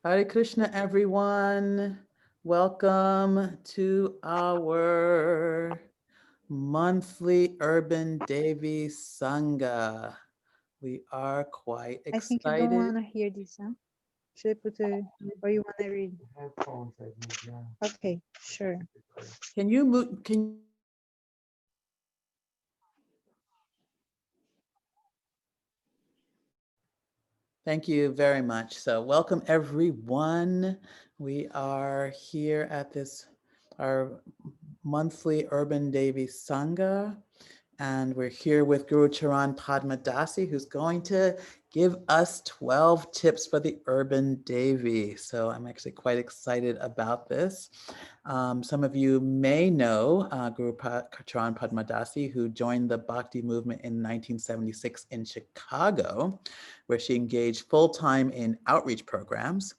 Hare Krishna, everyone. Welcome to our monthly Urban Devi Sangha. We are quite I think you don't excited. want to hear this, huh? Should I put a, or you want to read? Headphones, I think, yeah. Okay, sure. Can you move? Thank you very much. So, welcome everyone. We are here at our monthly Urban Devi Sangha. And we're here with Guru Charan Padma Dasi, who's going to give us 12 tips for the urban Devi. So I'm actually quite excited about this. Some of you may know Charan Padma Dasi, who joined the Bhakti movement in 1976 in Chicago, where she engaged full-time in outreach programs.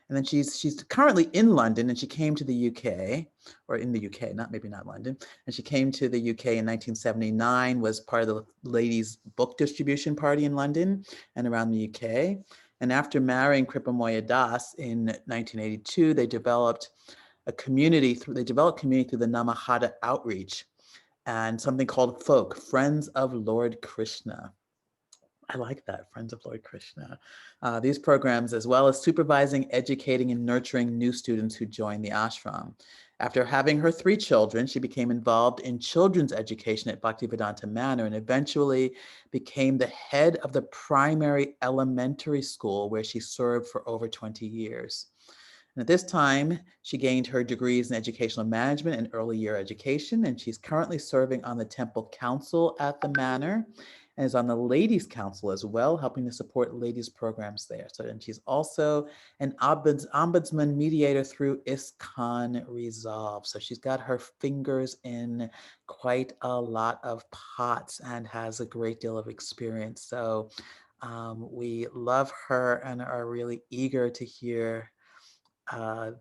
And then she's currently in London, and she came to the UK, or in the UK, not London, and she came to the UK in 1979, was part of the ladies' book distribution party in London and around the UK. And after marrying Kripamoya Das in 1982, they developed community through the Namahata outreach and something called FOLK, Friends of Lord Krishna. I like that, Friends of Lord Krishna. These programs, as well as supervising, educating, and nurturing new students who join the ashram. After having her 3 children, she became involved in children's education at Bhaktivedanta Manor and eventually became the head of the primary elementary school where she served for over 20 years. And at this time, she gained her degrees in educational management and early year education, and she's currently serving on the temple council at the manor and is on the ladies council as well, helping to support ladies programs there. So, and she's also an ombudsman mediator through ISKCON Resolve. So she's got her fingers in quite a lot of pots and has a great deal of experience. So we love her and are really eager to hear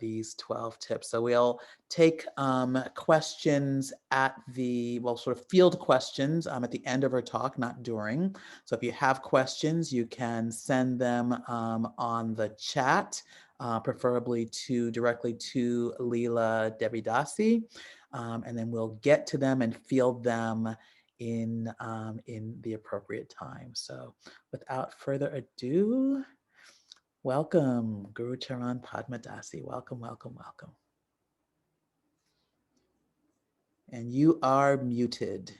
these 12 tips. So we'll take questions sort of field questions at the end of our talk, not during. So if you have questions, you can send them on the chat, preferably directly to Leela Devi Dasi, and then we'll get to them and field them in the appropriate time. So without further ado, welcome, Guru Charan Padma Dasi. Welcome, welcome, welcome. And you are muted.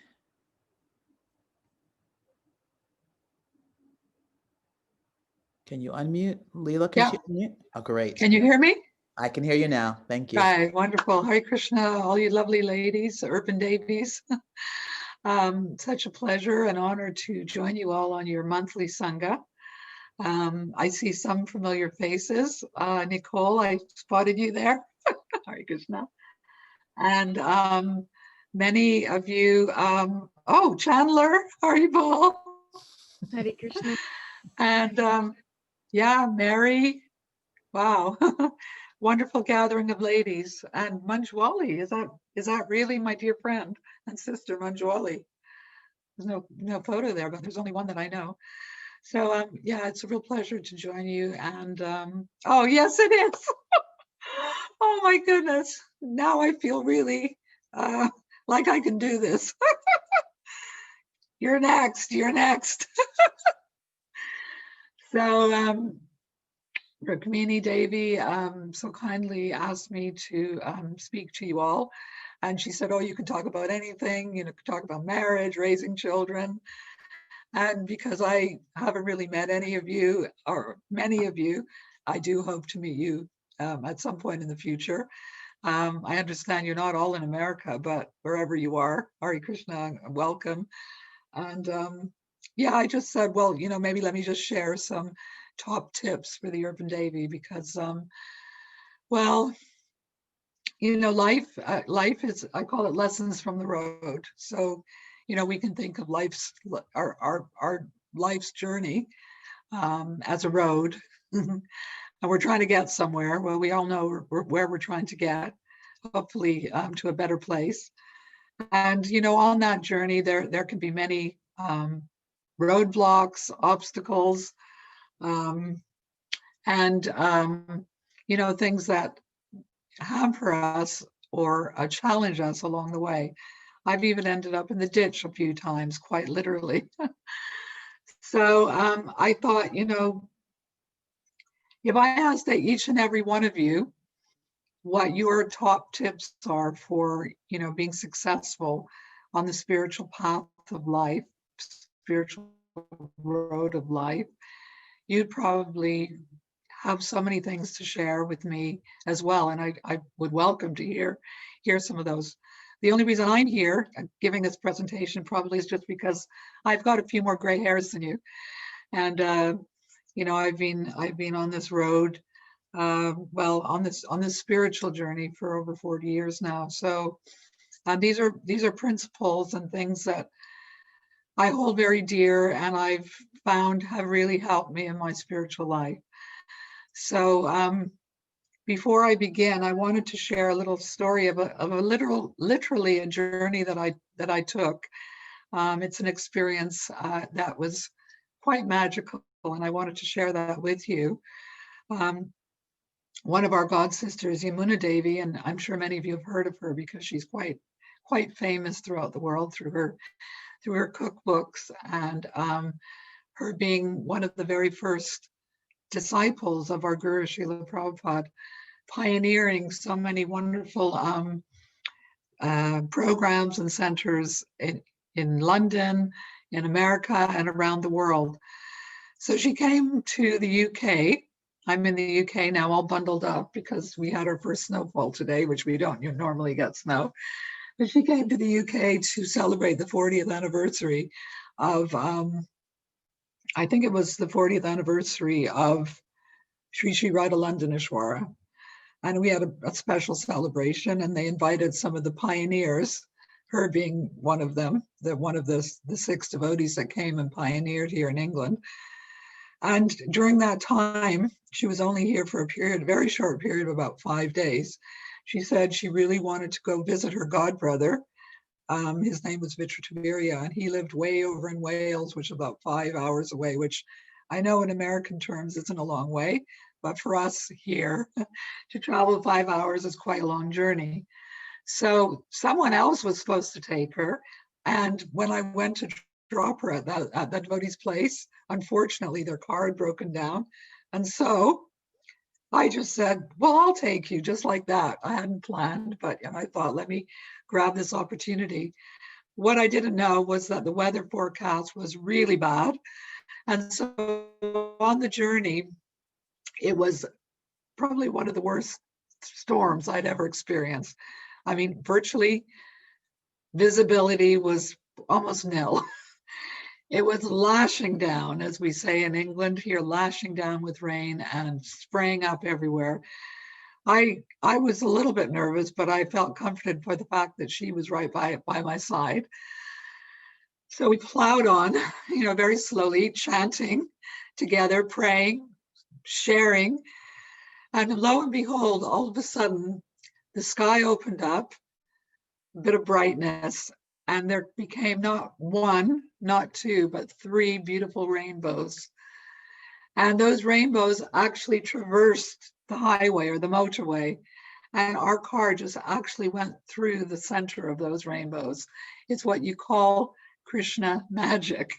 Can you unmute? Leela, can Yeah. she unmute? Oh, great. Can you hear me? I can hear you now. Thank you. Right. Wonderful. Hare Krishna, all you lovely ladies, urban Davies. Such a pleasure and honor to join you all on your monthly Sangha. I see some familiar faces. Nicole, I spotted you there. Hare Krishna. And many of you, oh, Chandler, Haribol. Hare Krishna. And yeah, Mary. Wow. Wonderful gathering of ladies. And Manjwali, is that really my dear friend and sister Manjwali? There's no photo there, but there's only one that I know. So yeah, it's a real pleasure to join you. And oh yes, it is. Oh my goodness. Now I feel really uh, like I can do this. You're next. You're next. So Rukmini Devi so kindly asked me to speak to you all. And she said, oh, you can talk about anything, talk about marriage, raising children. And because I haven't really met any of you or many of you, I do hope to meet you at some point in the future. I understand you're not all in America, but wherever you are, Hare Krishna, welcome. And yeah, I just said, well, maybe let me just share some top tips for the Urban Davy because, well, life is, I call it lessons from the road. So, we can think of our life's journey as a road, and we're trying to get somewhere. Well, we all know where we're trying to get, hopefully to a better place. And on that journey, there can be many roadblocks, obstacles, and things that hamper us or challenge us along the way. I've even ended up in the ditch a few times, quite literally. So I thought, if I asked that each and every one of you what your top tips are for, being successful on the spiritual path of life, spiritual road of life, you'd probably have so many things to share with me as well. And I would welcome to hear some of those. The only reason I'm here giving this presentation probably is just because I've got a few more gray hairs than you. And, I've been on this road, on this spiritual journey for over 40 years now. So these are principles and things that I hold very dear, and I've found have really helped me in my spiritual life. So before I begin, I wanted to share a little story of literally a journey that I took. It's an experience that was quite magical, and I wanted to share that with you. One of our god sisters, Yamuna Devi, and I'm sure many of you have heard of her because she's quite famous throughout the world through her cookbooks, and her being one of the very first disciples of our Guru Srila Prabhupada, pioneering so many wonderful programs and centers in London, in America, and around the world. So she came to the UK. I'm in the UK now, all bundled up because we had our first snowfall today, which we don't normally get snow. But she came to the UK to celebrate the 40th anniversary of, I think it was the 40th anniversary of Sri Sri Radha Londonishwara. And we had a special celebration, and they invited some of the pioneers, her being one of them, one of the 6 devotees that came and pioneered here in England. And during that time, she was only here for a very short period of about 5 days. She said she really wanted to go visit her godbrother. His name was Vitratavirya, and he lived way over in Wales, which is about 5 hours away, which I know in American terms isn't a long way, but for us here, to travel 5 hours is quite a long journey. So someone else was supposed to take her. And when I went to drop her at that devotee's place, unfortunately, their car had broken down. And so I just said, well, I'll take you, just like that. I hadn't planned, but I thought, let me grab this opportunity. What I didn't know was that the weather forecast was really bad. And so on the journey, it was probably one of the worst storms I'd ever experienced. I mean, virtually visibility was almost nil. It was lashing down, as we say in England here, lashing down with rain and spraying up everywhere. I was a little bit nervous, but I felt comforted by the fact that she was right by my side. So we plowed on, very slowly, chanting together, praying, sharing. And lo and behold, all of a sudden, the sky opened up, a bit of brightness, and there became not 1, not 2, but 3 beautiful rainbows. And those rainbows actually traversed the highway or the motorway, and our car just actually went through the center of those rainbows. It's what you call Krishna magic.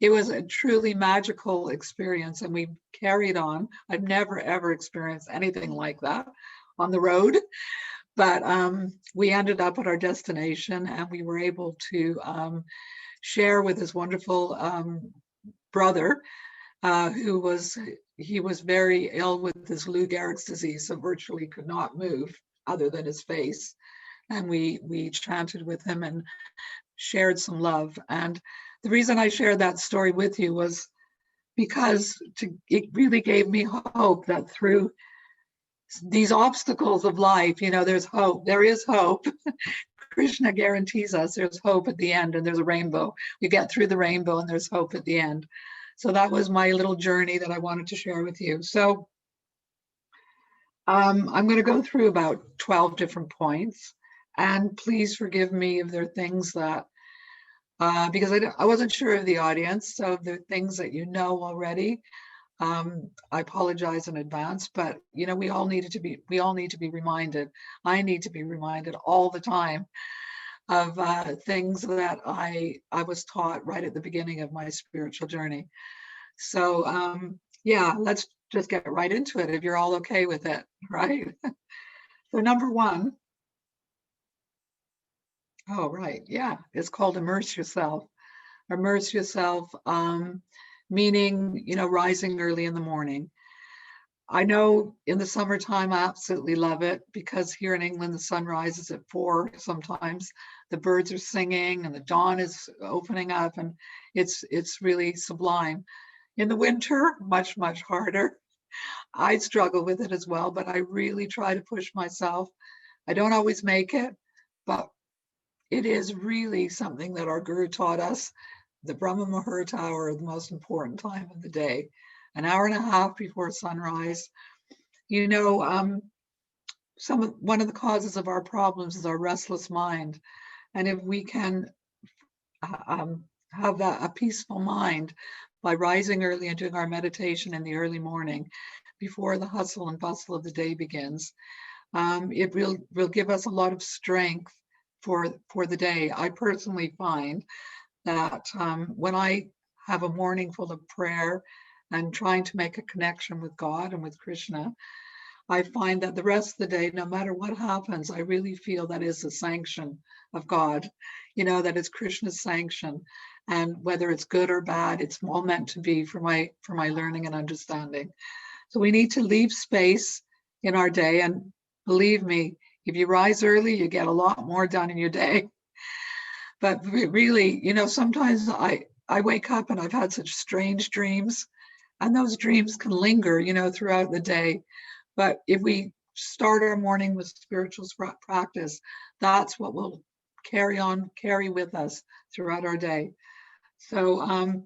It was a truly magical experience, and we carried on. I've never, ever experienced anything like that on the road. But we ended up at our destination, and we were able to share with his wonderful brother, who was very ill with this Lou Gehrig's disease, so virtually could not move other than his face. And we chanted with him and shared some love. And the reason I shared that story with you was because it really gave me hope that through these obstacles of life, there's hope. There is hope. Krishna guarantees us there's hope at the end, and there's a rainbow. You get through the rainbow and there's hope at the end. So that was my little journey that I wanted to share with you. So I'm going to go through about 12 different points, and please forgive me if there are things that, because I wasn't sure of the audience, so if there are things that you know already, I apologize in advance, but you know, we all need to be reminded. I need to be reminded all the time of things that I was taught right at the beginning of my spiritual journey. So yeah, let's just get right into it if you're all okay with it, right? So number one, oh right, yeah, it's called immerse yourself. Immerse yourself, meaning, you know, rising early in the morning. I know in the summertime, I absolutely love it because here in England, the sun rises at 4 sometimes. The birds are singing and the dawn is opening up, and it's really sublime. In the winter, much, much harder. I struggle with it as well, but I really try to push myself. I don't always make it, but it is really something that our guru taught us. The Brahma Muhurta hour, the most important time of the day, an hour and a half before sunrise. You know, one of the causes of our problems is our restless mind. And if we can have a peaceful mind by rising early and doing our meditation in the early morning before the hustle and bustle of the day begins, it will give us a lot of strength for the day. I personally find that when I have a morning full of prayer and trying to make a connection with God and with Krishna, I find that the rest of the day, no matter what happens, I really feel that is a sanction of God, you know, that it's Krishna's sanction. And whether it's good or bad, it's all meant to be for my learning and understanding. So we need to leave space in our day. And believe me, if you rise early, you get a lot more done in your day. But really, you know, sometimes I wake up and I've had such strange dreams, and those dreams can linger, you know, throughout the day. But if we start our morning with spiritual practice, that's what will carry with us throughout our day. So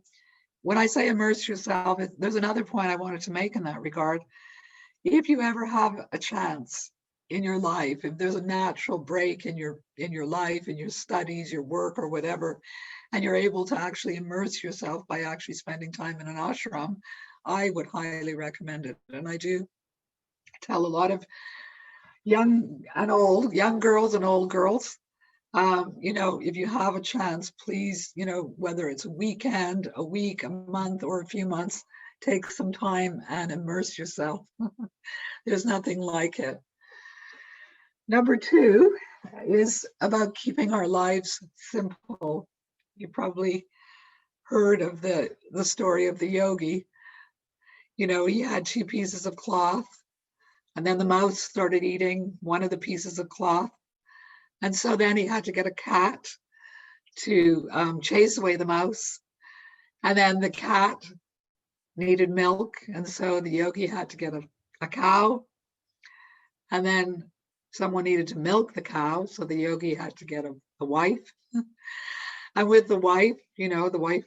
when I say immerse yourself, there's another point I wanted to make in that regard. If you ever have a chance in your life, if there's a natural break in your life, in your studies, your work, or whatever, and you're able to actually immerse yourself by actually spending time in an ashram, I would highly recommend it. And I do tell a lot of young girls and old girls, you know, if you have a chance, please, you know, whether it's a weekend, a week, a month, or a few months, take some time and immerse yourself. There's nothing like it. Number two is about keeping our lives simple. You probably heard of the story of the yogi. You know, he had 2 pieces of cloth, and then the mouse started eating one of the pieces of cloth. And so then he had to get a cat to chase away the mouse. And then the cat needed milk. And so the yogi had to get a cow. And then someone needed to milk the cow. So the yogi had to get a wife. And with the wife, you know, the wife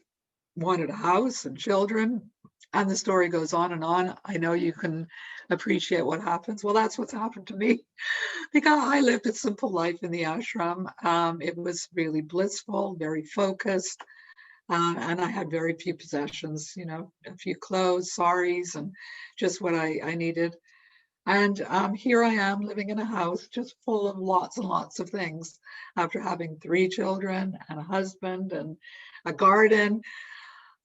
wanted a house and children. And the story goes on and on. I know you can appreciate what happens. Well, that's what's happened to me, because I lived a simple life in the ashram. It was really blissful, very focused, and I had very few possessions, you know, a few clothes, saris, and just what I needed. And here I am living in a house just full of lots and lots of things after having 3 children and a husband and a garden.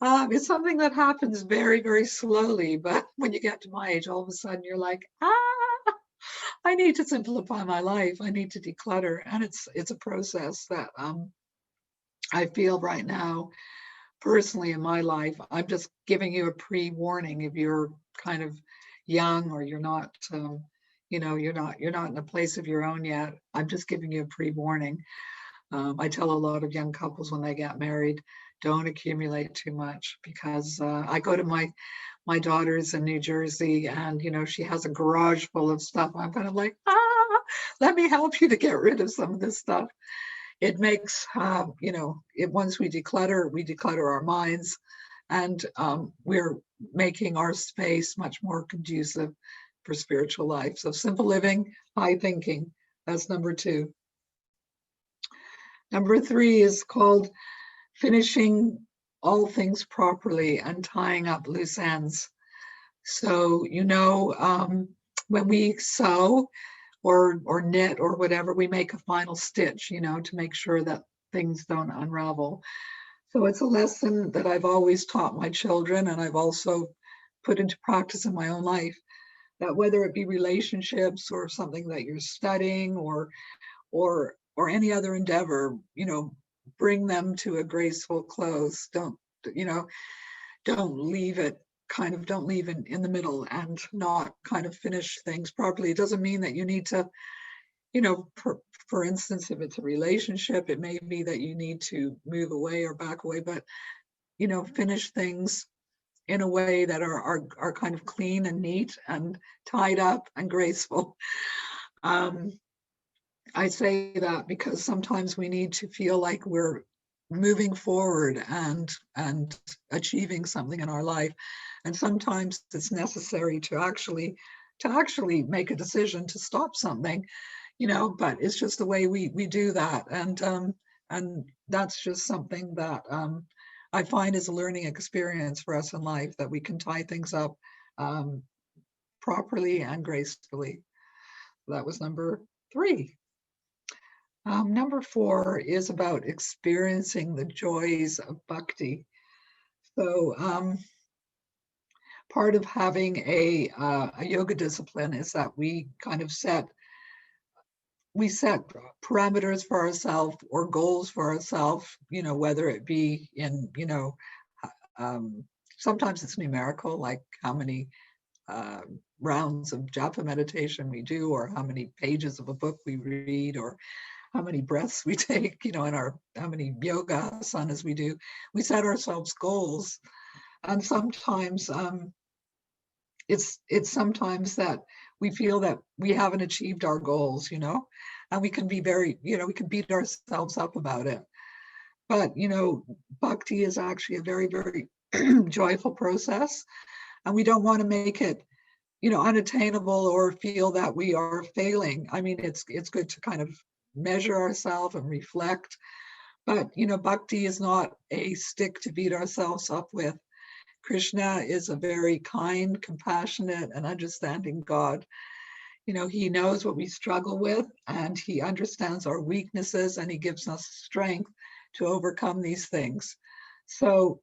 It's something that happens very, very slowly. But when you get to my age, all of a sudden you're like, I need to simplify my life. I need to declutter. And it's a process that I feel right now, personally in my life. I'm just giving you a pre-warning if you're kind of young or you're not, you know, you're not in a place of your own yet. I'm just giving you a pre-warning. I tell a lot of young couples when they get married, don't accumulate too much, because I go to my daughter's in New Jersey, and you know, she has a garage full of stuff. I'm kind of like, let me help you to get rid of some of this stuff. It makes, you know, once we declutter our minds, and we're making our space much more conducive for spiritual life. So simple living, high thinking, that's number 2. Number 3 is called finishing all things properly and tying up loose ends. So, when we sew or knit or whatever, we make a final stitch, to make sure that things don't unravel. So it's a lesson that I've always taught my children, and I've also put into practice in my own life, that whether it be relationships or something that you're studying or any other endeavor, bring them to a graceful close. You know, don't leave in the middle and not kind of finish things properly. It doesn't mean that you need to, for instance, if it's a relationship, it may be that you need to move away or back away, but, finish things in a way that are kind of clean and neat and tied up and graceful. I say that because sometimes we need to feel like we're moving forward and achieving something in our life, and sometimes it's necessary to actually make a decision to stop something, but it's just the way we do that, and that's just something that I find is a learning experience for us in life, that we can tie things up properly and gracefully. That was number 3. Number 4 is about experiencing the joys of bhakti. So part of having a yoga discipline is that we kind of set parameters for ourselves or goals for ourselves, whether it be in, sometimes it's numerical, like how many rounds of japa meditation we do, or how many pages of a book we read, or how many breaths we take, in how many yoga asanas we do. We set ourselves goals. And sometimes it's sometimes that we feel that we haven't achieved our goals, and we can be very, we can beat ourselves up about it. But, bhakti is actually a very, very joyful process. And we don't want to make it, unattainable or feel that we are failing. I mean, it's good to kind of measure ourselves and reflect. But, bhakti is not a stick to beat ourselves up with. Krishna is a very kind, compassionate, and understanding God. He knows what we struggle with, and he understands our weaknesses, and he gives us strength to overcome these things. So,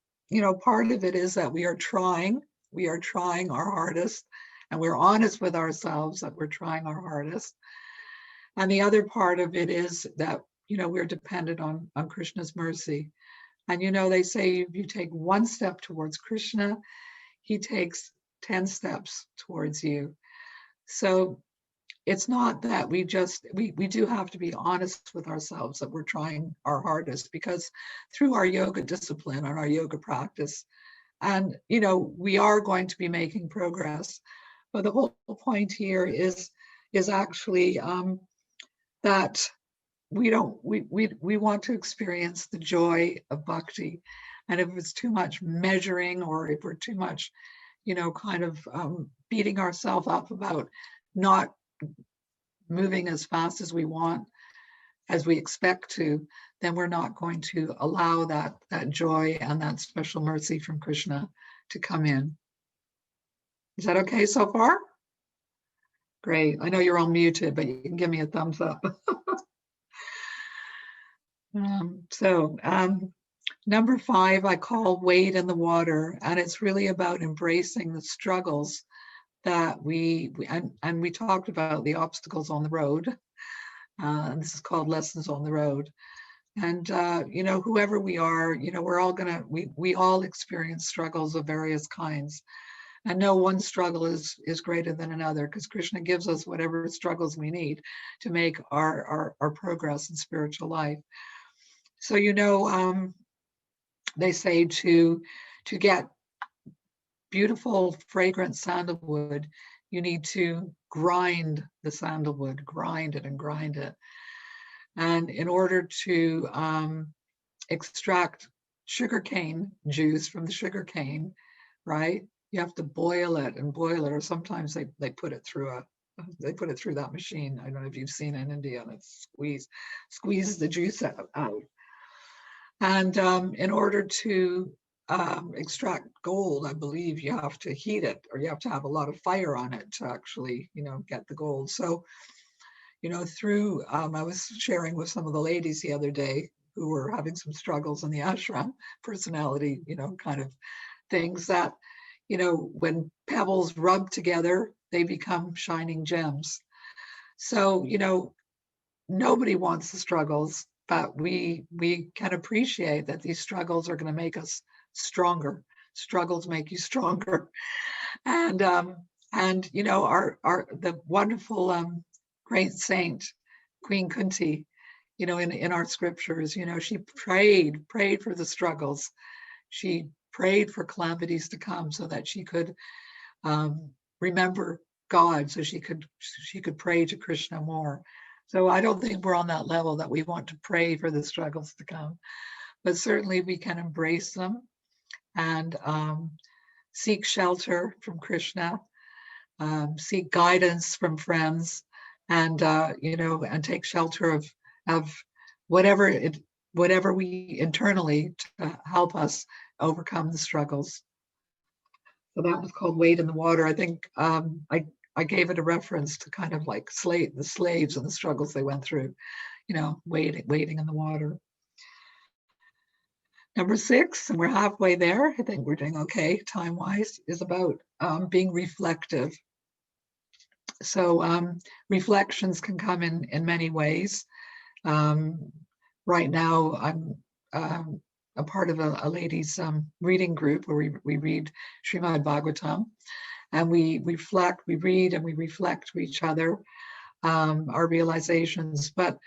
part of it is that we are trying our hardest, and we're honest with ourselves that we're trying our hardest. And the other part of it is that, we're dependent on Krishna's mercy. And, they say if you take one step towards Krishna, he takes 10 steps towards you. So it's not that we do have to be honest with ourselves that we're trying our hardest, because through our yoga discipline and our yoga practice, and, we are going to be making progress. But the whole point here is actually that we want to experience the joy of bhakti. And if it's too much measuring, or if we're too much, kind of beating ourselves up about not moving as fast as we want, as we expect to, then we're not going to allow that joy and that special mercy from Krishna to come in. Is that okay so far? Great. I know you're all muted, but you can give me a thumbs up. Number 5, I call wade in the water, and it's really about embracing the struggles that we talked about the obstacles on the road. And this is called Lessons on the Road. And, whoever we are, we're all we all experience struggles of various kinds. And no one struggle is greater than another, because Krishna gives us whatever struggles we need to make our progress in spiritual life. So, they say to get beautiful, fragrant sandalwood, you need to grind the sandalwood, grind it and grind it. And in order to extract sugarcane juice from the sugarcane, right, you have to boil it and boil it, or sometimes they put it through that machine. I don't know if you've seen it in India, and it squeezes the juice out. And in order to extract gold, I believe you have to heat it, or you have to have a lot of fire on it to actually, get the gold. So, through, I was sharing with some of the ladies the other day who were having some struggles in the ashram, personality, kind of things that, when pebbles rub together, they become shining gems. So, nobody wants the struggles, but we can appreciate that these struggles are going to make us stronger. Struggles make you stronger. And our the wonderful great saint Queen Kunti, in our scriptures, she prayed for the struggles. She prayed for calamities to come so that she could remember God, so she could pray to Krishna more. So I don't think we're on that level that we want to pray for the struggles to come, but certainly we can embrace them and seek shelter from Krishna, seek guidance from friends, and and take shelter of whatever we internally to help us overcome the struggles. So that was called Wade in the Water. I think I gave it a reference to kind of like the slaves and the struggles they went through, wading in the water. Number 6, and we're halfway there, I think we're doing okay time-wise, is about being reflective. So reflections can come in many ways. Right now, I'm a part of a ladies' reading group where we read Srimad Bhagavatam, and we read and we reflect to each other our realizations. But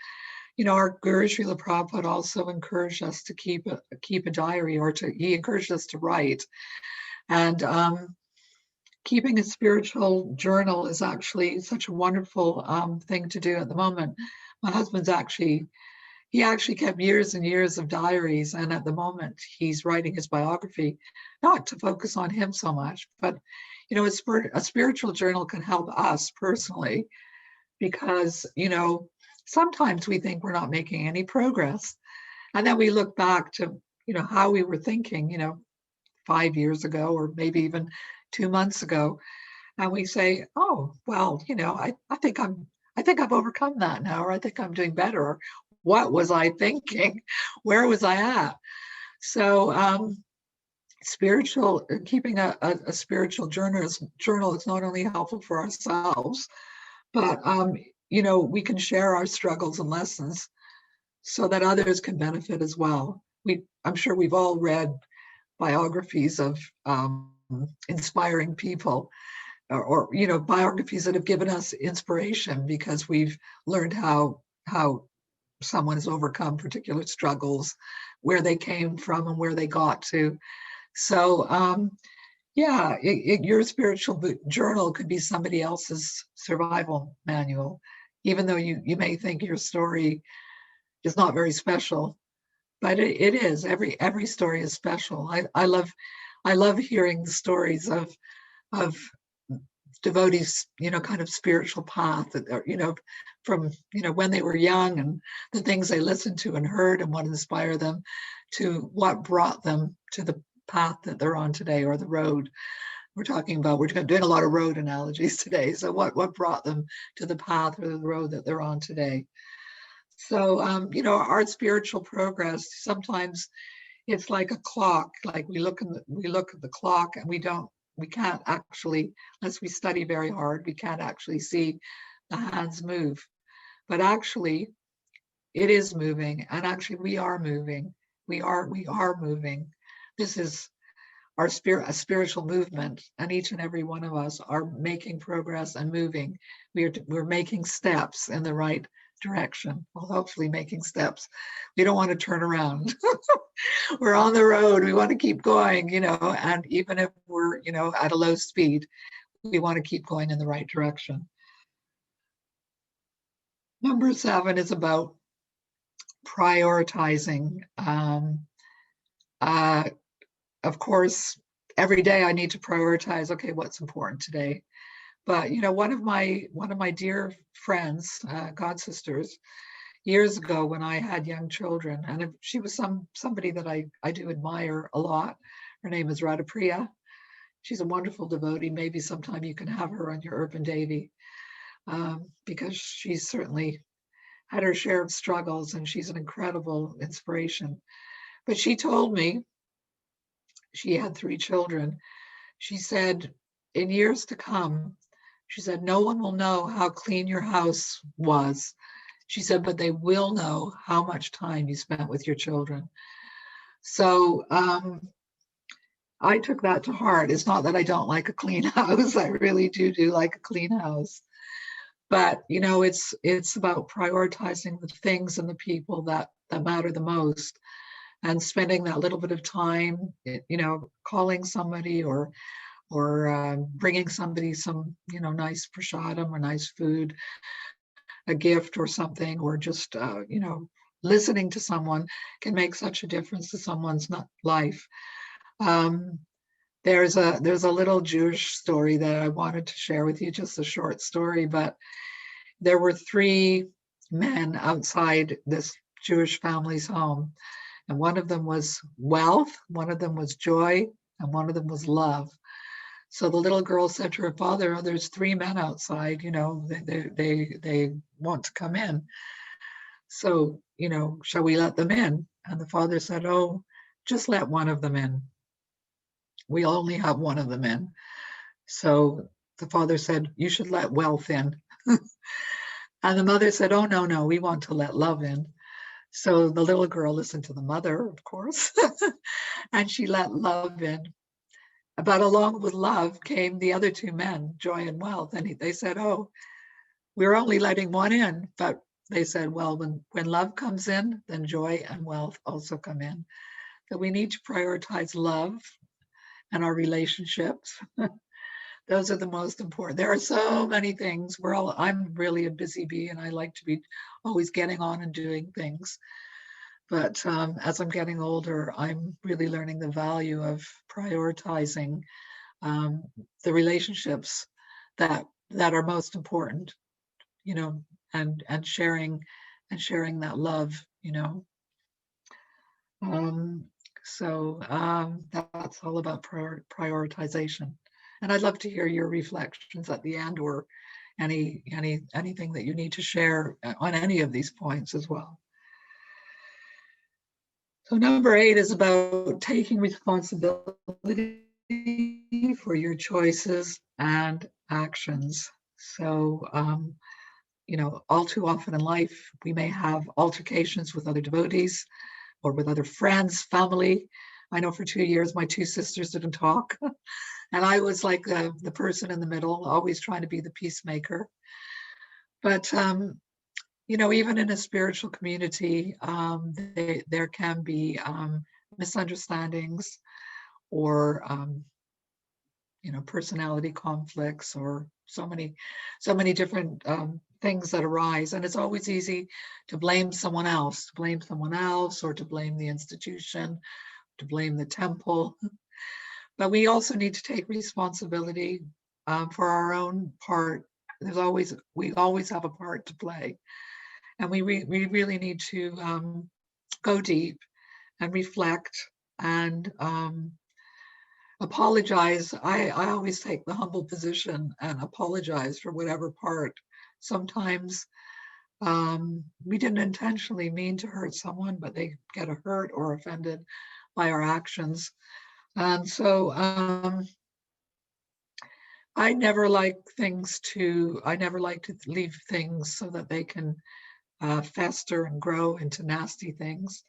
our Guru Srila Prabhupada also encouraged us to keep a diary, he encouraged us to write. And keeping a spiritual journal is actually such a wonderful thing to do at the moment. My husband's he actually kept years and years of diaries, and at the moment he's writing his biography, not to focus on him so much, but a spiritual journal can help us personally, because sometimes we think we're not making any progress, and then we look back to how we were thinking 5 years ago, or maybe even 2 months ago, and we say, oh well, I think I've overcome that now, or I think I'm doing better, or what was I thinking? Where was I at? So keeping a spiritual journal is not only helpful for ourselves, but we can share our struggles and lessons so that others can benefit as well. I'm sure we've all read biographies of inspiring people, or biographies that have given us inspiration because we've learned how someone has overcome particular struggles, where they came from and where they got to. So your spiritual journal could be somebody else's survival manual, even though you may think your story is not very special, but it is. Every story is special. I love hearing the stories of devotees, kind of spiritual path that from when they were young, and the things they listened to and heard and what inspired them, to what brought them to the path that they're on today, or the road. We're doing a lot of road analogies today. So what brought them to the path or the road that they're on today? So our spiritual progress, sometimes it's like a clock. Like we look at the clock, and we can't actually, unless we study very hard, we can't actually see the hands move. But actually, it is moving, and actually we are moving. We are moving. This is a spiritual movement, and each and every one of us are making progress and moving. We're making steps in the right direction. Well, hopefully making steps. We don't want to turn around. We're on the road. We want to keep going, and even if we're, at a low speed, we want to keep going in the right direction. Number 7 is about prioritizing. Of course, every day I need to prioritize, okay, what's important today. But one of my dear friends, god sisters, years ago when I had young children, and she was somebody that I do admire a lot, Her name is Radhapriya. She's a wonderful devotee. Maybe sometime you can have her on your Urban Devi, because she's certainly had her share of struggles, and she's an incredible inspiration. But she told me, she had 3 children. She said, in years to come, she said, no one will know how clean your house was. She said, but they will know how much time you spent with your children. So I took that to heart. It's not that I don't like a clean house. I really do like a clean house. But, you know, it's about prioritizing the things and the people that matter the most, and spending that little bit of time, you know, calling somebody or bringing somebody some, you know, nice prasadam or nice food, a gift or something, or just, you know, listening to someone can make such a difference to someone's life. There's a little Jewish story that I wanted to share with you, just a short story, but there were 3 men outside this Jewish family's home, and one of them was wealth, one of them was joy, and one of them was love. So the little girl said to her father, oh, there's 3 men outside, you know, they want to come in. So, you know, shall we let them in? And the father said, oh, just let one of them in. We only have one of them in. So the father said, you should let wealth in. And the mother said, oh, no, we want to let love in. So the little girl listened to the mother, of course, and she let love in. But along with love came the other 2 men, joy and wealth. And they said, oh, we're only letting one in. But they said, well, when love comes in, then joy and wealth also come in. So we need to prioritize love and our relationships. Those are the most important. There are so many things. I'm really a busy bee, and I like to be always getting on and doing things. But as I'm getting older, I'm really learning the value of prioritizing the relationships that are most important, you know, and sharing that love, you know. So that's all about prioritization. And I'd love to hear your reflections at the end, or anything that you need to share on any of these points as well. So number 8 is about taking responsibility for your choices and actions. So, you know, all too often in life, we may have altercations with other devotees or with other friends, family. I know for 2 years, my 2 sisters didn't talk. And I was like the person in the middle, always trying to be the peacemaker. But, you know, even in a spiritual community, there can be misunderstandings or, you know, personality conflicts, or so many different things that arise. And it's always easy to blame someone else, or to blame the institution, to blame the temple. But we also need to take responsibility for our own part. We always have a part to play. And we really need to go deep and reflect and apologize. I always take the humble position and apologize for whatever part. Sometimes we didn't intentionally mean to hurt someone, but they get hurt or offended by our actions. And so I never like to leave things so that they can fester and grow into nasty things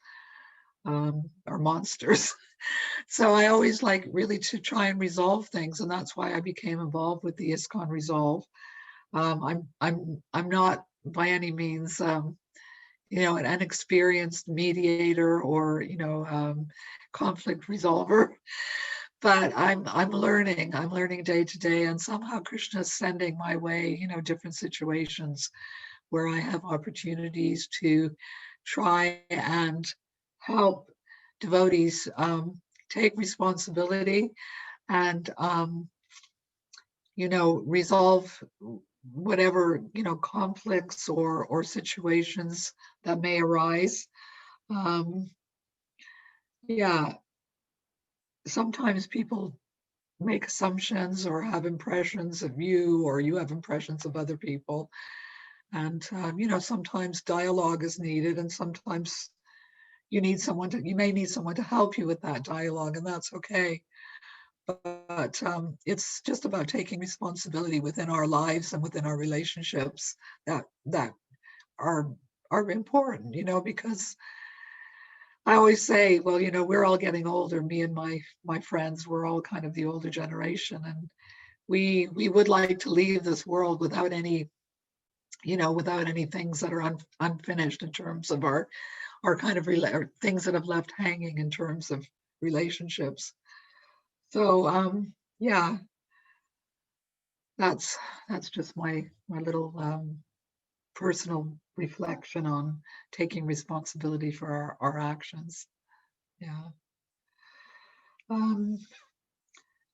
or monsters. So I always like really to try and resolve things, and that's why I became involved with the ISKCON Resolve. I'm not by any means you know, an experienced mediator or, you know, conflict resolver, but I'm learning day to day, and somehow Krishna is sending my way, you know, different situations where I have opportunities to try and help devotees take responsibility and you know, resolve whatever, you know, conflicts or situations that may arise. Yeah, sometimes people make assumptions or have impressions of you, or you have impressions of other people. And, sometimes dialogue is needed, and sometimes you may need someone to help you with that dialogue, and that's okay. But it's just about taking responsibility within our lives and within our relationships that are important, because I always say, well, we're all getting older. Me and my friends, we're all kind of the older generation, and we would like to leave this world without any things that are unfinished in terms of our kind of or things that have left hanging in terms of relationships. So yeah, that's just my little personal reflection on taking responsibility for our actions. Yeah.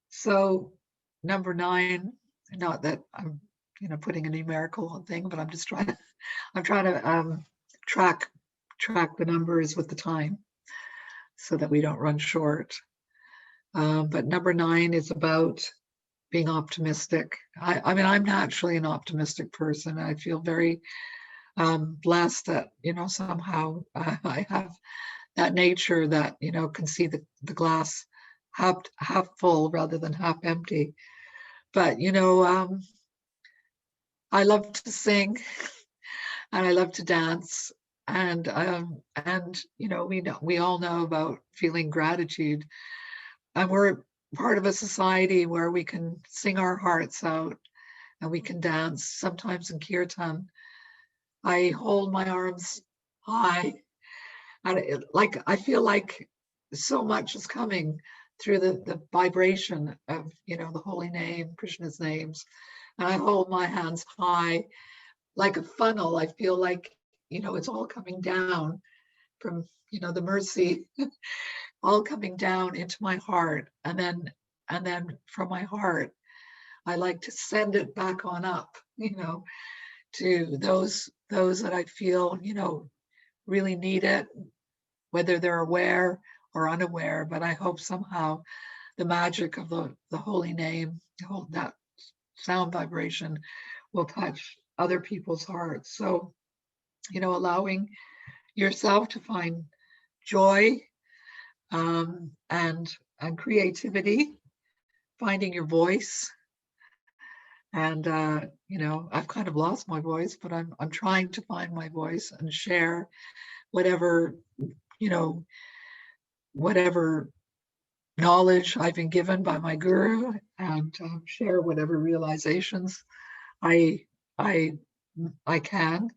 So number 9, not that I'm putting a numerical thing, but I'm just trying to track the numbers with the time so that we don't run short. But number 9 is about being optimistic. I mean, I'm naturally an optimistic person. I feel very blessed that, somehow I have that nature that, can see the glass half full rather than half empty. But, I love to sing and I love to dance. And we all know about feeling gratitude. And we're part of a society where we can sing our hearts out and we can dance, sometimes in kirtan. I hold my arms high, and I feel like so much is coming through the vibration of the holy name, Krishna's names, and I hold my hands high like a funnel. I feel like it's all coming down from the mercy, all coming down into my heart, and then from my heart, I like to send it back on up, to those that I feel really need it, whether they're aware or unaware. But I hope somehow the magic of the holy name, that sound vibration, will touch other people's hearts. So, allowing yourself to find joy and creativity, finding your voice. And I've kind of lost my voice, but I'm trying to find my voice and share whatever whatever knowledge I've been given by my guru, and share whatever realizations I can.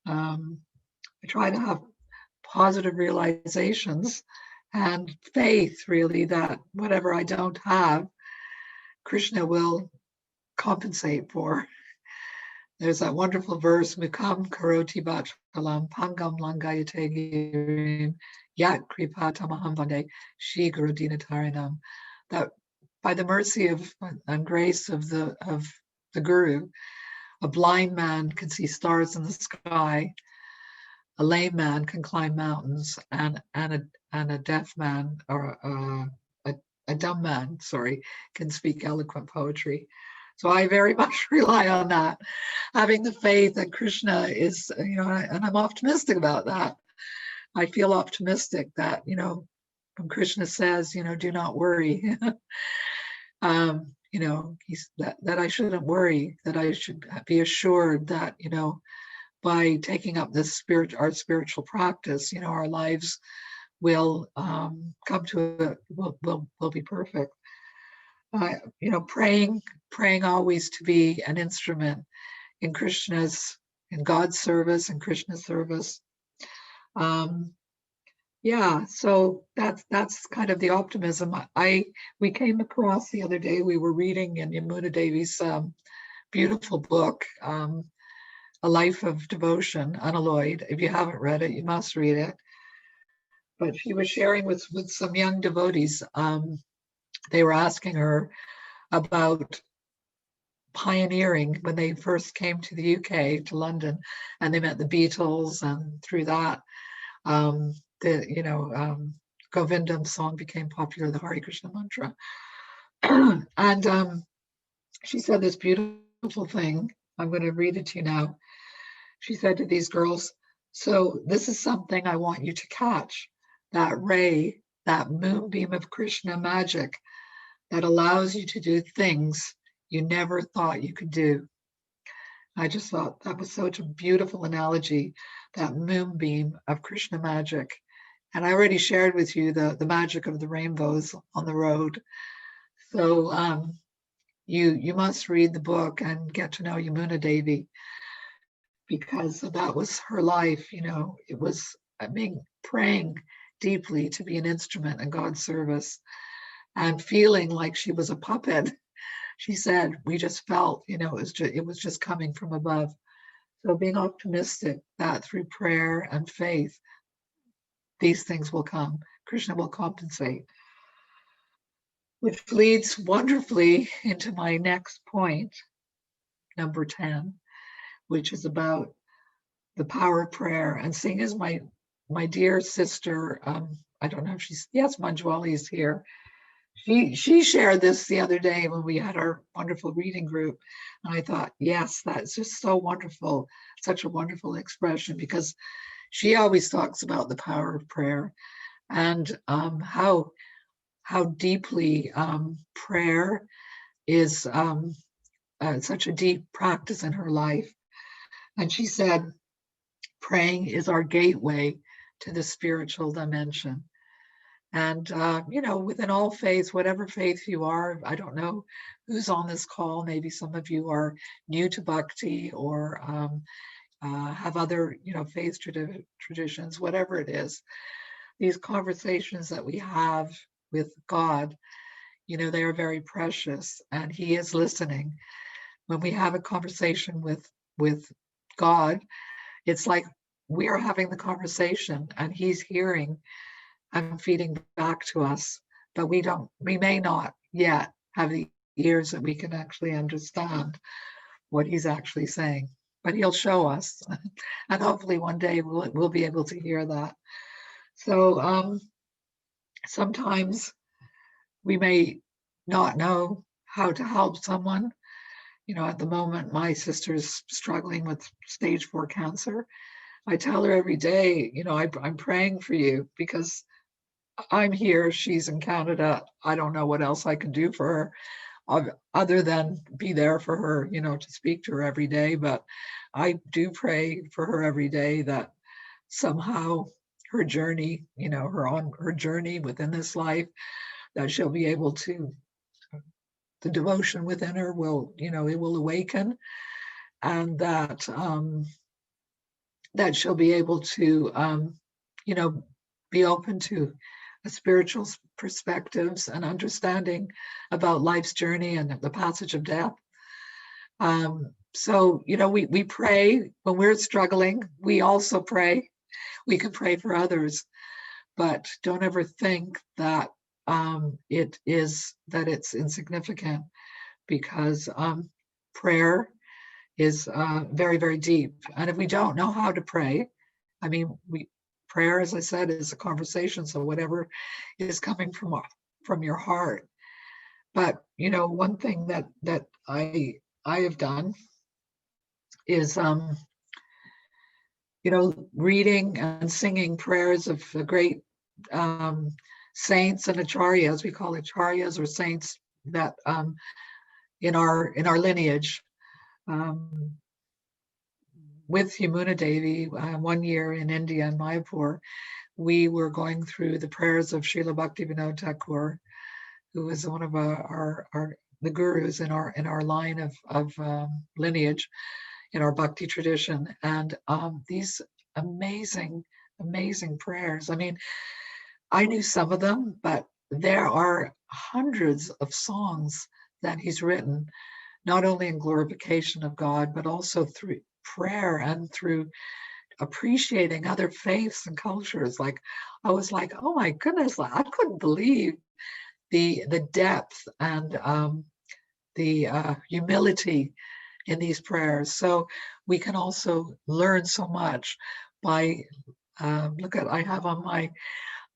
I try to have positive realizations and faith, really, that whatever I don't have, Krishna will compensate for. There's that wonderful verse, Mukam karoti bhattalam pangam langayate girim yat kripatamaham vande Shri Guru Dinatarinam, that by the mercy and grace of the Guru, a blind man can see stars in the sky, a lame man can climb mountains, and a deaf man, or a dumb man, can speak eloquent poetry. So I very much rely on that, having the faith that Krishna is, and I'm optimistic about that. I feel optimistic that, when Krishna says, do not worry, he's that I shouldn't worry, that I should be assured that, by taking up this our spiritual practice, our lives will come to will be perfect. Praying always to be an instrument in God's service and Krishna's service. So that's kind of the optimism. We came across the other day, we were reading in Yamuna Devi's beautiful book, A Life of Devotion, Unalloyed. If you haven't read it, you must read it. But she was sharing with some young devotees. They were asking her about pioneering when they first came to the UK, to London, and they met the Beatles, and through that, Govindam song became popular, the Hare Krishna mantra. And she said this beautiful thing. I'm going to read it to you now. She said to these girls, so this is something I want you to catch, that ray, that moonbeam of Krishna magic that allows you to do things you never thought you could do. I just thought that was such a beautiful analogy, that moonbeam of Krishna magic. And I already shared with you the magic of the rainbows on the road. So you must read the book and get to know Yamuna Devi, because that was her life. You know, it was, I mean, praying deeply to be an instrument in God's service and feeling like she was a puppet. She said, we just felt, you know, it was just coming from above. So being optimistic that through prayer and faith, these things will come. Krishna will compensate. Which leads wonderfully into my next point, number 10, which is about the power of prayer. And seeing as my dear sister, I don't know if she's, yes, Manjwali is here. She shared this the other day when we had our wonderful reading group. And I thought, yes, that's just so wonderful, such a wonderful expression, because she always talks about the power of prayer and how deeply prayer is such a deep practice in her life. And she said, praying is our gateway to the spiritual dimension. And, you know, within all faiths, whatever faith you are, I don't know who's on this call. Maybe some of you are new to Bhakti or have other, you know, faith traditions, whatever it is. These conversations that we have with God, you know, they are very precious, and He is listening. When we have a conversation with God, it's like we are having the conversation and He's hearing and feeding back to us, but we may not yet have the ears that we can actually understand what He's actually saying, but He'll show us. And hopefully one day we'll be able to hear that. So sometimes we may not know how to help someone. You know, at the moment, my sister's struggling with stage 4 cancer. I tell her every day, you know, I'm praying for you because I'm here, she's in Canada. I don't know what else I can do for her other than be there for her, you know, to speak to her every day. But I do pray for her every day that somehow her journey, you know, her journey within this life, that she'll be able to, the devotion within her will, you know, it will awaken, and that that she'll be able to, you know, be open to a spiritual perspectives and understanding about life's journey and the passage of death. So, you know, we pray when we're struggling. We also pray. We can pray for others, but don't ever think that it's insignificant, because prayer is very, very deep. And if we don't know how to pray, I mean, prayer, as I said, is a conversation. So whatever is coming from your heart. But, you know, one thing that I have done is, you know, reading and singing prayers of the great saints and acharyas. We call acharyas or saints that in our lineage. With Yamuna Devi, 1 year in India, in Mayapur, we were going through the prayers of Srila Bhaktivinoda Thakur, who is one of the gurus in our line of lineage, in our Bhakti tradition. And these amazing prayers. I mean, I knew some of them, but there are hundreds of songs that he's written, not only in glorification of God, but also through prayer and through appreciating other faiths and cultures. Like, I was like, oh my goodness, I couldn't believe the depth and the humility in these prayers. So we can also learn so much by, I have on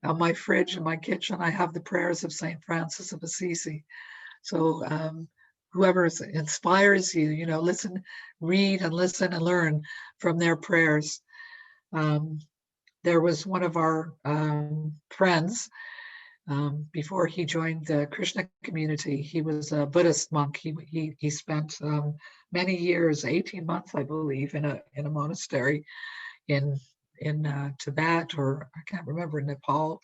on my fridge in my kitchen, I have the prayers of St. Francis of Assisi. So whoever inspires you, you know, read and listen and learn from their prayers. There was one of our friends, before he joined the Krishna community. He was a Buddhist monk. He spent many years, 18 months, I believe, in a monastery in Tibet, or I can't remember, Nepal.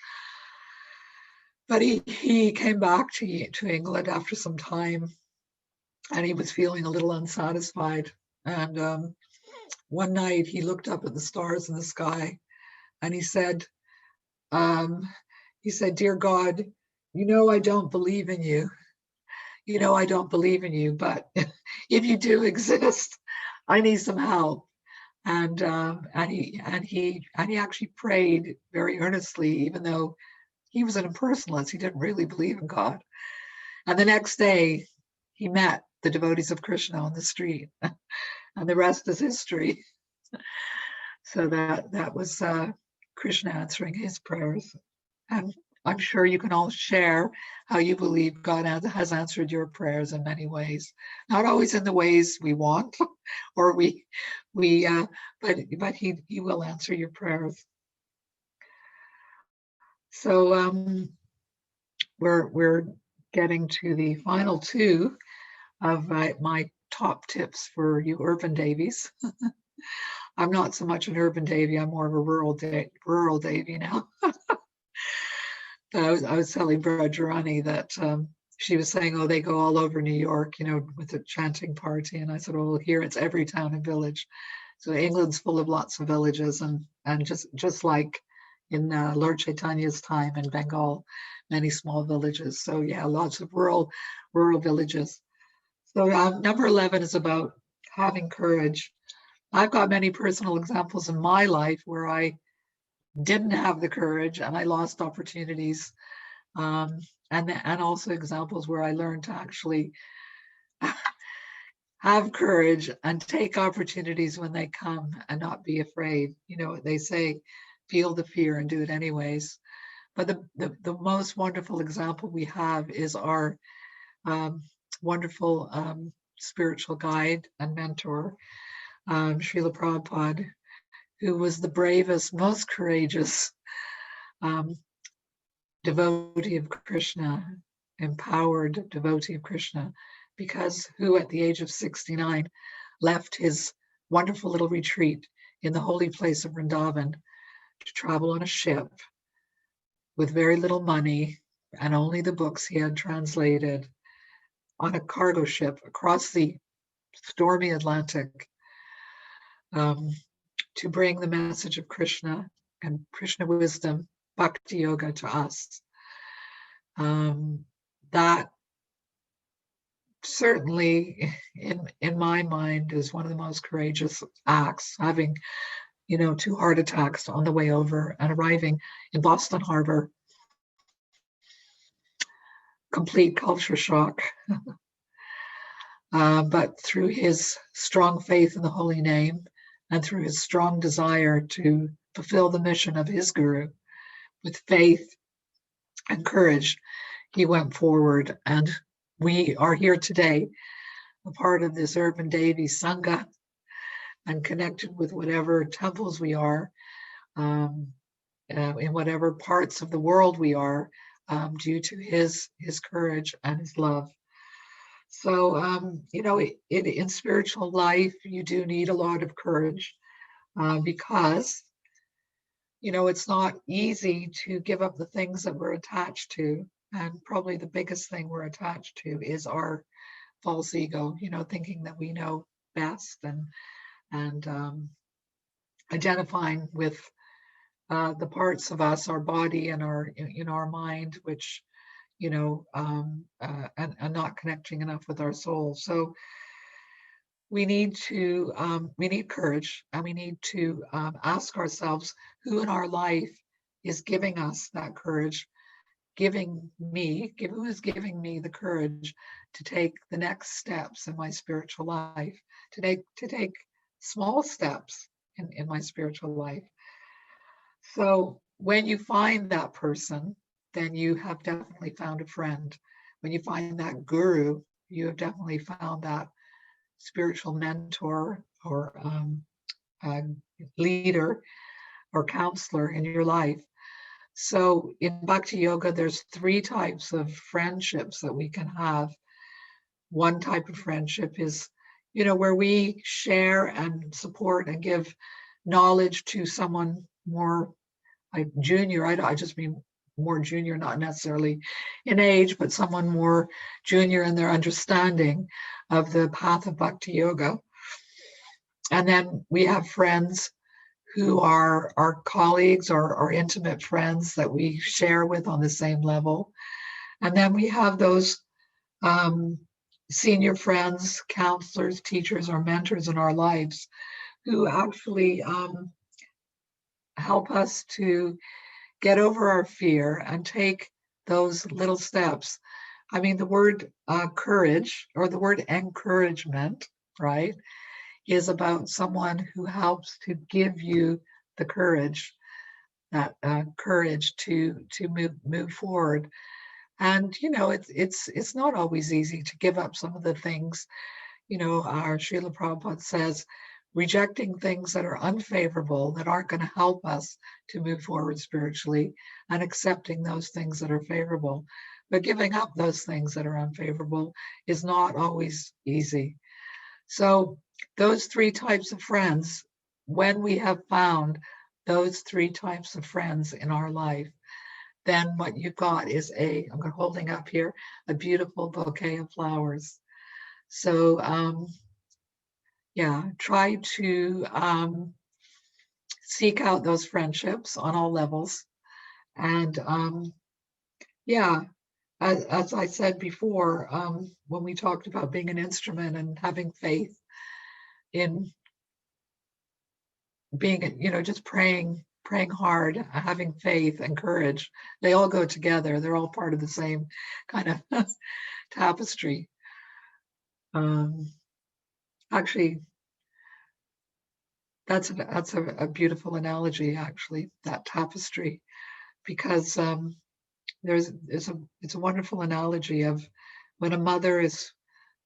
But he came back to England after some time, and he was feeling a little unsatisfied. And one night he looked up at the stars in the sky, and he said, "Dear God, you know I don't believe in you. You know I don't believe in you, but if you do exist, I need some help." And he actually prayed very earnestly, even though he was an impersonalist. He didn't really believe in God. And the next day, he met the devotees of Krishna on the street, and the rest is history. So that was Krishna answering his prayers. And I'm sure you can all share how you believe God has answered your prayers in many ways. Not always in the ways we want, or but he will answer your prayers. So we're getting to the final two of my top tips for you urban Davies. I'm not so much an urban Davie, I'm more of a rural Davie now. I was telling Brajarani that she was saying, oh, they go all over New York, you know, with a chanting party. And I said, well, here it's every town and village. So England's full of lots of villages, and just like in Lord Chaitanya's time in Bengal, many small villages. So yeah, lots of rural villages. So number 11 is about having courage. I've got many personal examples in my life where I didn't have the courage and I lost opportunities, and also examples where I learned to actually have courage and take opportunities when they come and not be afraid. You know what they say, feel the fear and do it anyways. But the most wonderful example we have is our wonderful spiritual guide and mentor, Srila Prabhupada, who was the bravest, most courageous devotee of Krishna, empowered devotee of Krishna, because who at the age of 69 left his wonderful little retreat in the holy place of Vrindavan to travel on a ship with very little money and only the books he had translated, on a cargo ship across the stormy Atlantic, to bring the message of Krishna and Krishna wisdom, bhakti yoga, to us. That certainly, in my mind, is one of the most courageous acts, having, you know, 2 heart attacks on the way over and arriving in Boston Harbor. Complete culture shock. But through his strong faith in the holy name and through his strong desire to fulfill the mission of his guru, with faith and courage, he went forward. And we are here today, a part of this Urban Devi Sangha, and connected with whatever temples we are, in whatever parts of the world we are, due to his courage and his love. So, you know, in spiritual life, you do need a lot of courage, because, you know, it's not easy to give up the things that we're attached to. And probably the biggest thing we're attached to is our false ego, you know, thinking that we know best, and identifying with the parts of us, our body and our mind, which, you know, and not connecting enough with our soul. So we need courage, and we need to ask ourselves, who in our life is giving us that courage, who is giving me the courage to take the next steps in my spiritual life, to take small steps in my spiritual life. So when you find that person, then you have definitely found a friend. When you find that guru, you have definitely found that spiritual mentor or leader or counselor in your life. So in Bhakti Yoga, there's 3 types of friendships that we can have. One type of friendship is, where we share and support and give knowledge to someone more like junior. I just mean more junior, not necessarily in age, but someone more junior in their understanding of the path of Bhakti Yoga. And then we have friends who are our colleagues or our intimate friends that we share with on the same level. And then we have those senior friends, counselors, teachers, or mentors in our lives who actually help us to get over our fear and take those little steps. I mean, the word courage or the word encouragement, right, is about someone who helps to give you the courage, that courage to move forward. And it's not always easy to give up some of the things. Our Srila Prabhupada says, rejecting things that are unfavorable, that aren't going to help us to move forward spiritually, and accepting those things that are favorable. But giving up those things that are unfavorable is not always easy. So those 3 types of friends, when we have found those 3 types of friends in our life, then what you've got is I'm holding up here, a beautiful bouquet of flowers. So try to seek out those friendships on all levels. And as I said before, when we talked about being an instrument and having faith in being, just praying hard, having faith and courage, they all go together. They're all part of the same kind of tapestry. Actually, that's a beautiful analogy, actually, that tapestry, because it's a wonderful analogy of when a mother is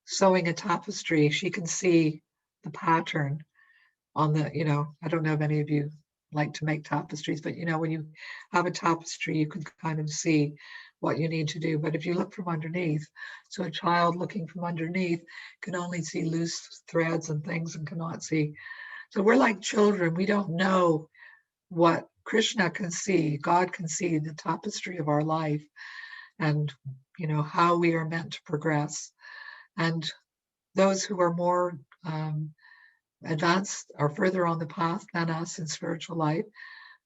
sewing a tapestry, she can see the pattern on the, I don't know if any of you like to make tapestries, but when you have a tapestry, you can kind of see what you need to do. But if you look from underneath, so a child looking from underneath can only see loose threads and things and cannot see. So we're like children. We don't know what Krishna can see. God can see the tapestry of our life and, how we are meant to progress. And those who are more advanced or further on the path than us in spiritual life,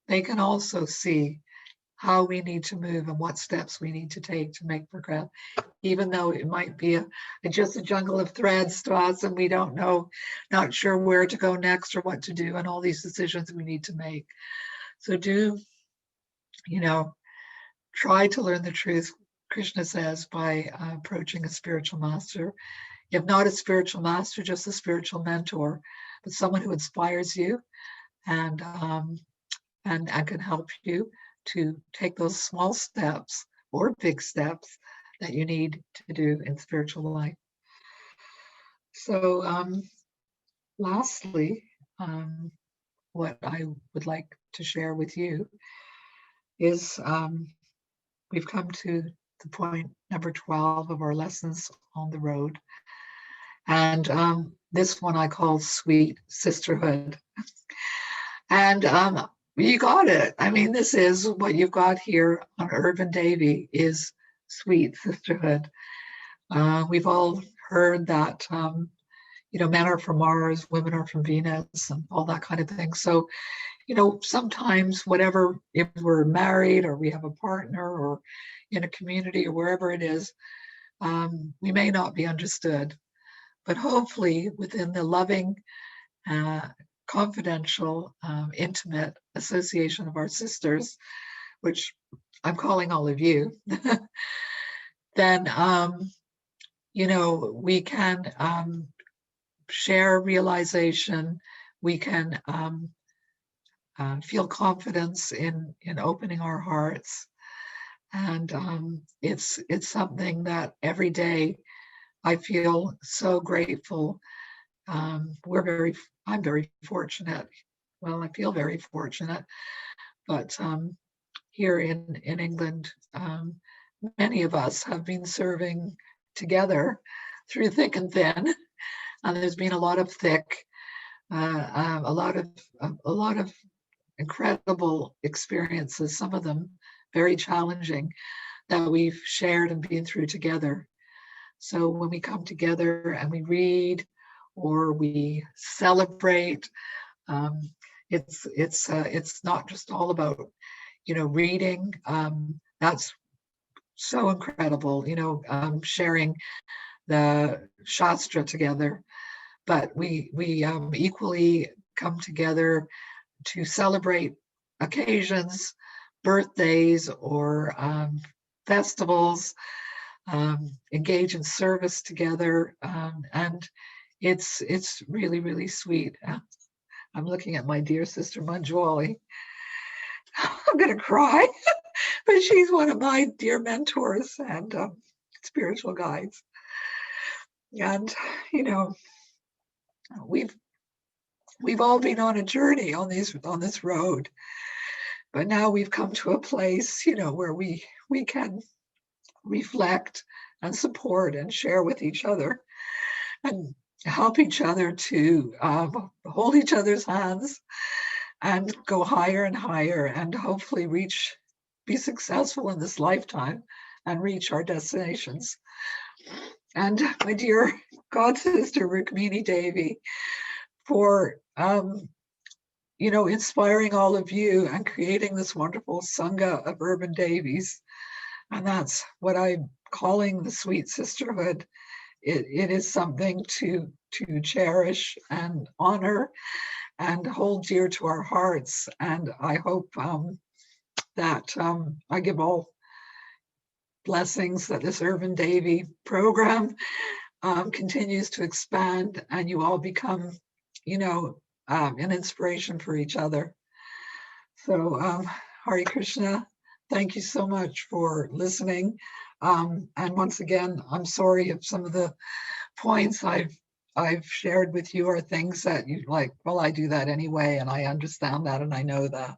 they can also see how we need to move and what steps we need to take to make progress, even though it might be just a jungle of threads to us and we don't know, not sure where to go next or what to do and all these decisions we need to make. So try to learn the truth, Krishna says, by approaching a spiritual master. If not a spiritual master, just a spiritual mentor, but someone who inspires you and can help you to take those small steps or big steps that you need to do in spiritual life. So lastly, what I would like to share with you is we've come to the point number 12 of our lessons on the road. And this one I call Sweet Sisterhood. And you got it. I mean, this is what you've got here on Urban Devi is sweet sisterhood. We've all heard that, men are from Mars, women are from Venus, and all that kind of thing. So, sometimes whatever, if we're married or we have a partner or in a community or wherever it is, we may not be understood. But hopefully within the loving, confidential, intimate association of our sisters, which I'm calling all of you, then, we can share realization, we can feel confidence in opening our hearts. And it's something that every day I feel so grateful. I'm very fortunate. Well, I feel very fortunate, but here in England, many of us have been serving together through thick and thin, and there's been a lot of thick, a lot of incredible experiences, some of them very challenging, that we've shared and been through together. So when we come together and we read or we celebrate, um, it's not just all about reading. That's so incredible, sharing the Shastra together. But we equally come together to celebrate occasions, birthdays, or festivals, engage in service together, and it's really, really sweet. I'm looking at my dear sister Manjwali. I'm gonna cry, but she's one of my dear mentors and spiritual guides. And we've all been on a journey on this road, but now we've come to a place, where we can reflect and support and share with each other and help each other to hold each other's hands and go higher and higher, and hopefully be successful in this lifetime and reach our destinations. And my dear God sister Rukmini Devi, for inspiring all of you and creating this wonderful Sangha of urban Devis. And that's what I'm calling the sweet sisterhood. It is something to cherish and honor and hold dear to our hearts. And I hope that I give all blessings that this Urban Devi program continues to expand, and you all become, an inspiration for each other. So Hare Krishna, thank you so much for listening. And once again, I'm sorry if some of the points I've shared with you are things that you like, well, I do that anyway, and I understand that, and I know that.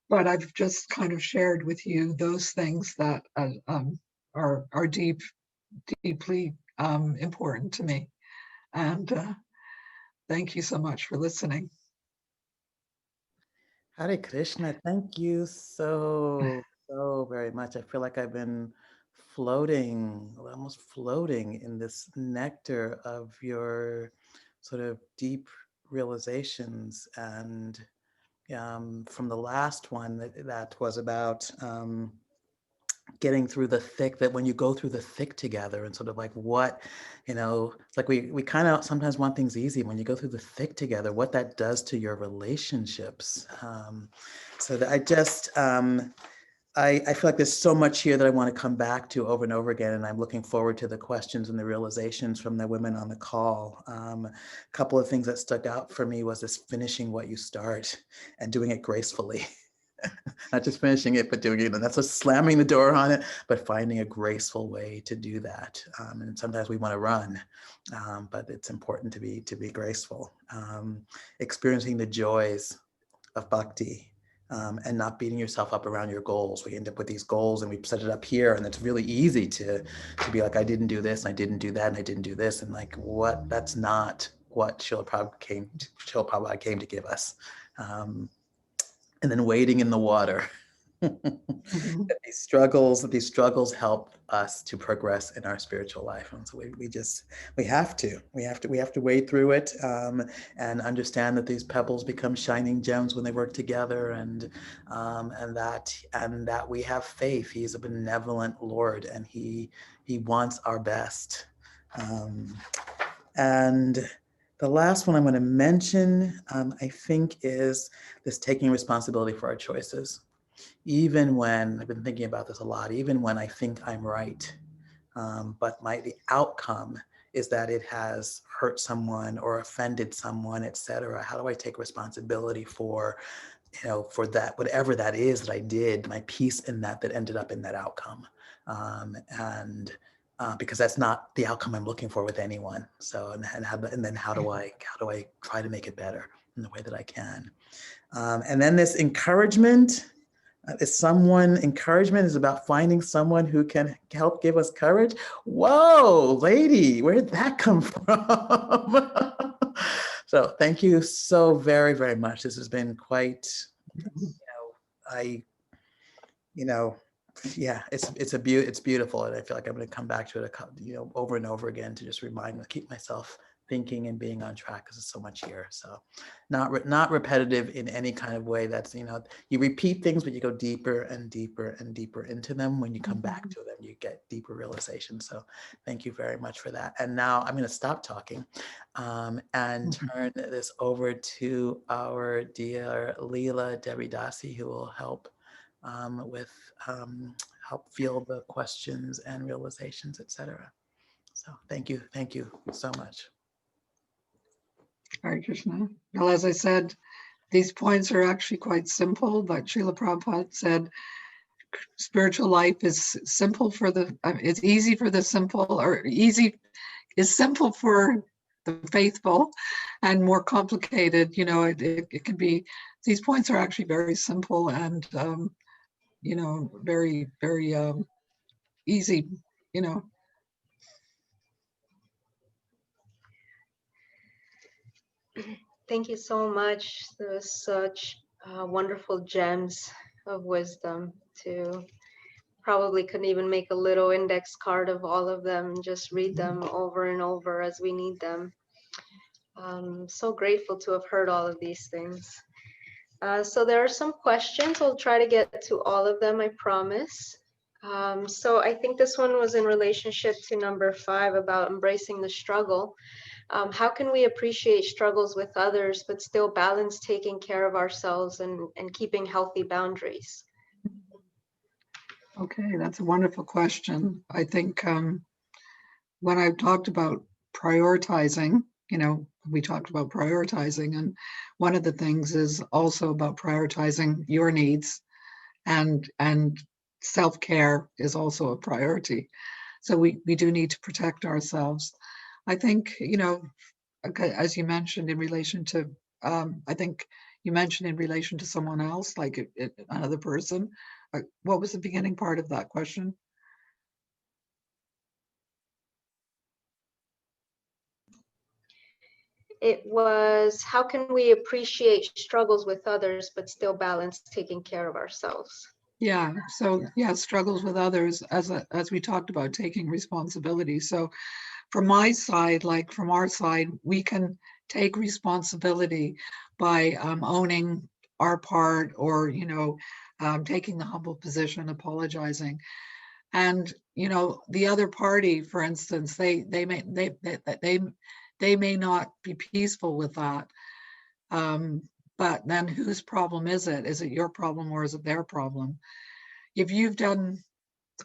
But I've just kind of shared with you those things that are deeply important to me. And thank you so much for listening. Hare Krishna, thank you so very much. I feel like I've been almost floating in this nectar of your sort of deep realizations. And from the last one that was about getting through the thick, that when you go through the thick together and sort of like what, it's like we kind of sometimes want things easy. When you go through the thick together, what that does to your relationships. So that I feel like there's so much here that I want to come back to over and over again, and I'm looking forward to the questions and the realizations from the women on the call. A couple of things that stuck out for me was this finishing what you start and doing it gracefully. Not just finishing it, but doing it. And that's just slamming the door on it, but finding a graceful way to do that. And sometimes we want to run, but it's important to be graceful. Experiencing the joys of bhakti. And not beating yourself up around your goals. We end up with these goals and we set it up here, and it's really easy to be like, I didn't do this, and I didn't do that, and I didn't do this, and like, what? That's not what Srila Prabhupada came to give us. And then wading in the water. Mm-hmm. These struggles help us to progress in our spiritual life, and so we have to wade through it, and understand that these pebbles become shining gems when they work together, and that we have faith. He's a benevolent Lord, and he wants our best. And the last one I'm going to mention, I think, is this taking responsibility for our choices. Even when, I've been thinking about this a lot, even when I think I'm right, but the outcome is that it has hurt someone or offended someone, etc. How do I take responsibility for, for that, whatever that is that I did, my piece in that ended up in that outcome. Because that's not the outcome I'm looking for with anyone. So, and then how do I try to make it better in the way that I can? And then this encouragement. Encouragement is about finding someone who can help give us courage. Whoa, lady, where did that come from? So thank you so very, very much. This has been quite, it's beautiful. And I feel like I'm going to come back to it, over and over again to just keep myself thinking and being on track, because there's so much here. So not repetitive in any kind of way. That's, you repeat things, but you go deeper and deeper and deeper into them. When you come back to them, you get deeper realization. So thank you very much for that. And now I'm going to stop talking and turn this over to our dear Leela Devi Dasi, who will help help field the questions and realizations, etc. So thank you so much. Hare Krishna. Well, as I said, these points are actually quite simple, but Srila Prabhupada said spiritual life is simple it's easy for the simple, or easy is simple for the faithful, and more complicated, it can be, these points are actually very simple and, very, very easy, Thank you so much. There was such wonderful gems of wisdom to probably couldn't even make a little index card of all of them and just read them over and over as we need them. So grateful to have heard all of these things. So there are some questions. I'll try to get to all of them, I promise. So I think this one was in relationship to number 5 about embracing the struggle. How can we appreciate struggles with others, but still balance taking care of ourselves and keeping healthy boundaries? Okay, that's a wonderful question. I think when I've talked about prioritizing, we talked about prioritizing, and one of the things is also about prioritizing your needs, and self-care is also a priority. So we do need to protect ourselves. I think, as you mentioned in relation to, I think you mentioned in relation to someone else, like another person. What was the beginning part of that question? It was, how can we appreciate struggles with others, but still balance taking care of ourselves? Yeah. So yeah, struggles with others, as we talked about, taking responsibility. So from my side, like from our side, we can take responsibility by owning our part, or taking the humble position, apologizing. And the other party, for instance, they may not be peaceful with that. But then whose problem is it? Is it your problem, or is it their problem? If you've done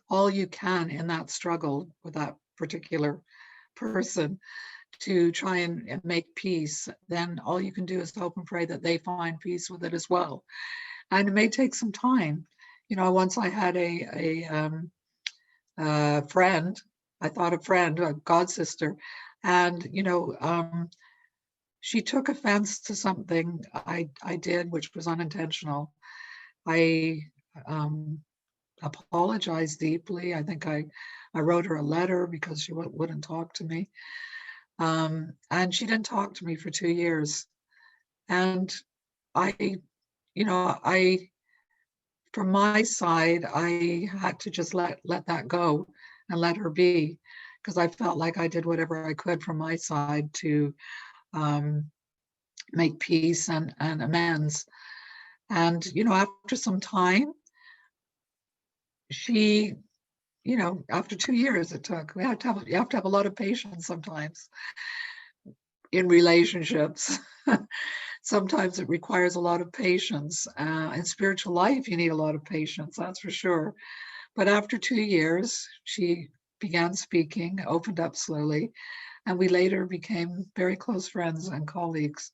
all you can in that struggle with that particular person to try and make peace, then all you can do is hope and pray that they find peace with it as well. And it may take some time. Once I had a friend, I thought a friend, a god sister, and she took offense to something I did, which was unintentional. I apologized deeply. I think I wrote her a letter because she wouldn't talk to me. And she didn't talk to me for 2 years. And I, from my side, I had to just let that go and let her be, because I felt like I did whatever I could from my side to make peace and amends. And, after some time, she, after 2 years it took, you have to have a lot of patience sometimes in relationships. Sometimes it requires a lot of patience. In spiritual life, you need a lot of patience, that's for sure. But after 2 years, she began speaking, opened up slowly, and we later became very close friends and colleagues.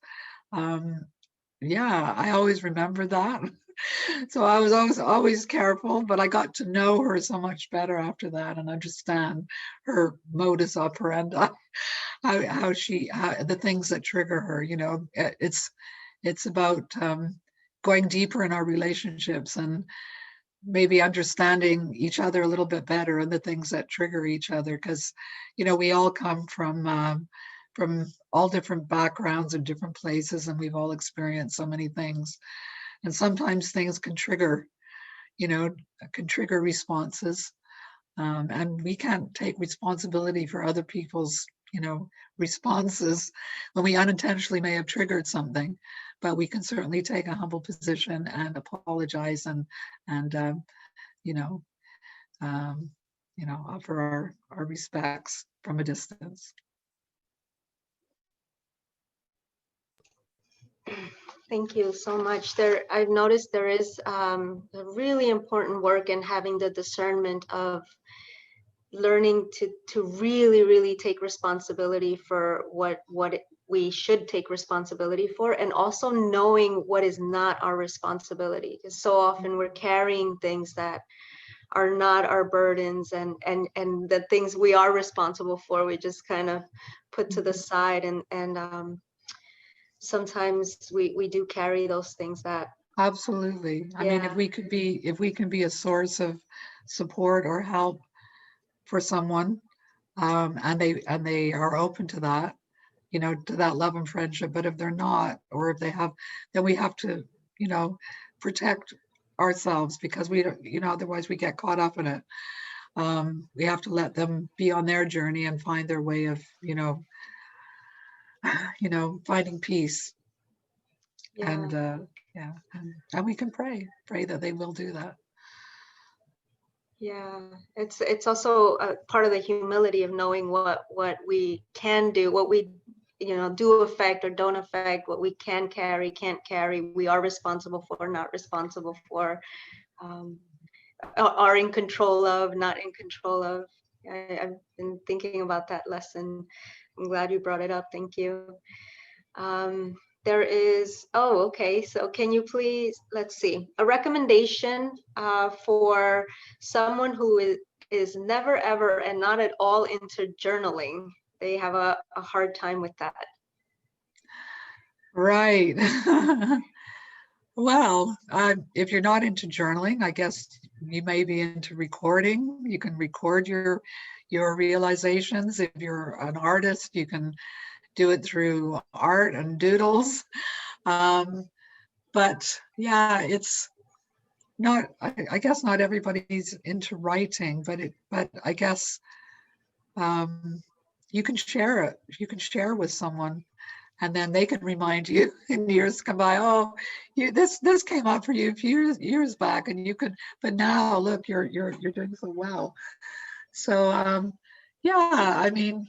Yeah, I always remember that. So I was always careful, but I got to know her so much better after that and understand her modus operandi, how the things that trigger her. You know, it's about going deeper in our relationships and maybe understanding each other a little bit better and the things that trigger each other, because you know we all come from all different backgrounds and different places, and we've all experienced so many things, and sometimes things can trigger, you know, can trigger responses, and we can't take responsibility for other people's, you know, responses when we unintentionally may have triggered something, but we can certainly take a humble position and apologize and you know, offer our respects from a distance. Thank you so much. I've noticed there is a really important work in having the discernment of learning to really take responsibility for what we should take responsibility for, and also knowing what is not our responsibility. Because so often we're carrying things that are not our burdens, and the things we are responsible for, we just kind of put to the side, and sometimes we do carry those things that Absolutely. I mean, if we can be a source of support or help for someone, and they are open to that, you know, to that love and friendship. But if they're not, or if they have, then we have to, you know, protect ourselves, because we don't, you know, otherwise we get caught up in it. We have to let them be on their journey and find their way of, finding peace. yeah. And and we can pray that they will do that. Yeah, it's also a part of the humility of knowing what we can do, what we do affect or don't affect, what we can carry, can't carry, we are responsible for, not responsible for, are in control of, not in control of. I've been thinking about that lesson. I'm glad you brought it up. Thank you. There is, okay. So can you please, let's see, a recommendation for someone who is never, ever, and not at all into journaling. They have a hard time with that. Right. Well, if you're not into journaling, I guess you may be into recording. You can record your realizations. If you're an artist, you can do it through art and doodles. But yeah, it's not, I guess not everybody's into writing, but I guess you can share it. You can share with someone, and then they can remind you in years come by, oh, this came up for you a few years back, and you could, but now look, you're doing so well. So yeah, I mean,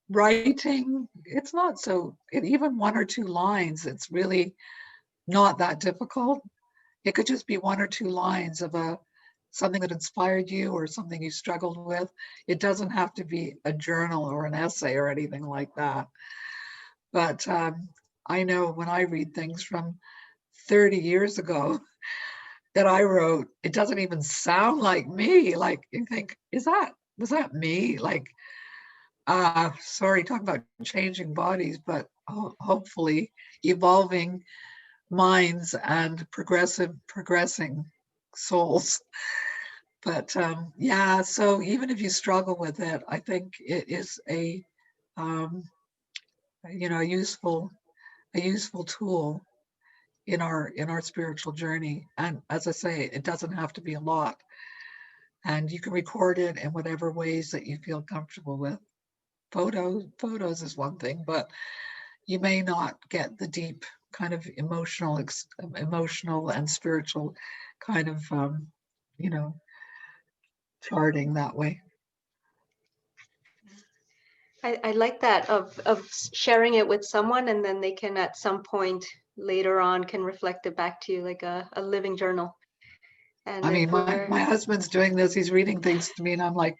writing, it's not so, even 1 or 2 lines, it's really not that difficult. It could just be 1 or 2 lines of something that inspired you or something you struggled with. It doesn't have to be a journal or an essay or anything like that. But I know when I read things from 30 years ago that I wrote, it doesn't even sound like me. Like, you think, was that me? Like, sorry, talk about changing bodies, but hopefully evolving minds and progressing souls. But yeah, so even if you struggle with it, I think it is a useful tool in our spiritual journey. And as I say, it doesn't have to be a lot, and you can record it in whatever ways that you feel comfortable with. Photos is one thing, but you may not get the deep kind of emotional and spiritual kind of charting that way. I like that of sharing it with someone, and then they can at some point later on can reflect it back to you like a living journal. And I mean, my husband's doing this, he's reading things to me, and I'm like,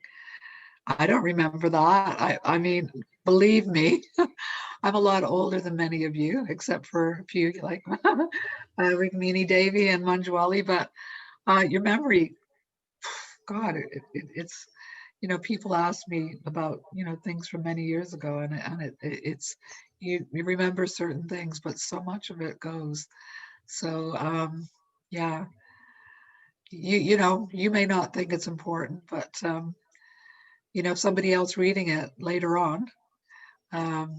I don't remember that. I mean, believe me, I'm a lot older than many of you, except for a few like Rukmini Devi and Manjuali. But your memory, God, it's, you know, people ask me about, you know, things from many years ago, and it's, you remember certain things, but so much of it goes. So yeah, you know, you may not think it's important, but you know, somebody else reading it later on,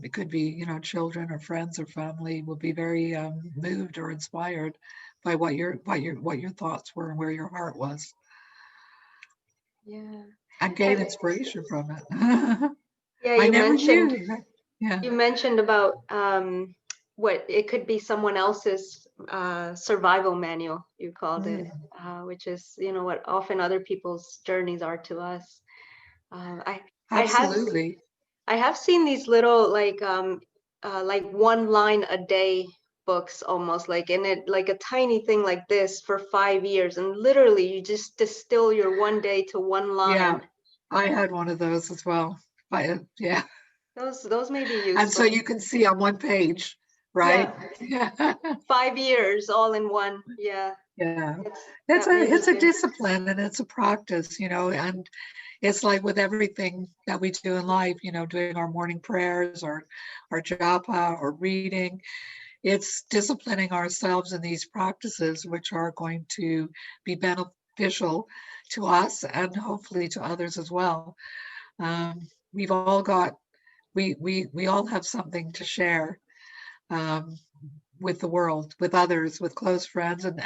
it could be, you know, children or friends or family, will be very moved or inspired by what your thoughts were and where your heart was, Yeah. and gain And inspiration from it. yeah, I never knew that. Yeah. you mentioned about what it could be someone else's survival manual, you called it, which is, you know, what often other people's journeys are to us. I I have Absolutely. I have seen these little like one line a day books, almost like in it, like a tiny thing like this for 5 years, and literally you just distill your one day to one Yeah, line. I had one of those as well. Yeah. Those may be And so useful. you can see on one page, right? Yeah, Yeah. 5 years all in one. Yeah, Yeah. that made me It's a feel. discipline and it's a practice, you know, and it's like with everything that we do in life, you know, doing our morning prayers or our japa or reading, it's disciplining ourselves in these practices, which are going to be beneficial to us and hopefully to others as well. We've all got, we all have something to share um, with the world, with others, with close friends, and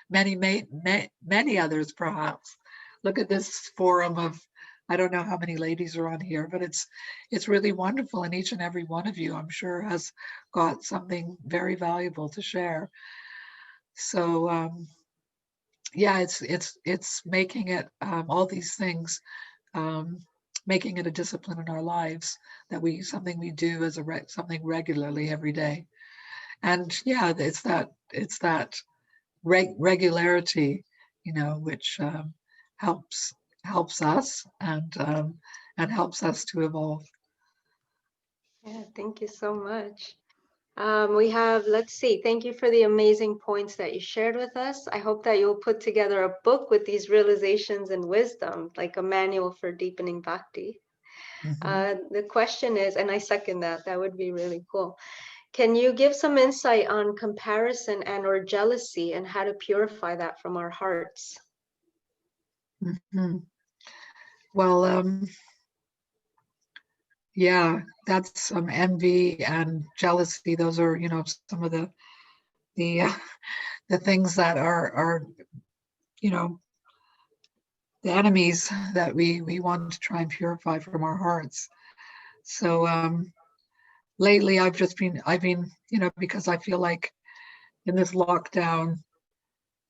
many others perhaps. Look at this forum of, I don't know how many ladies are on here, but it's really wonderful, and each and every one of you, I'm sure, has got something very valuable to share. So yeah, it's making it all these things, um, making it a discipline in our lives, that something we do as something regularly every day. And yeah, it's that regularity, you know, which helps helps us and helps us to evolve. Yeah, thank you so much. We have, let's see, thank you for the amazing points that you shared with us. I hope that you'll put together a book with these realizations and wisdom, like a manual for deepening bhakti. The question is, and I second that, that would be really cool. Can you give some insight on comparison and or jealousy and how to purify that from our hearts? Mm-hmm. Well, yeah, that's envy and jealousy. Those are, you know, some of the the things that are, you know, the enemies that we want to try and purify from our hearts. So lately I've been, you know, because I feel like in this lockdown,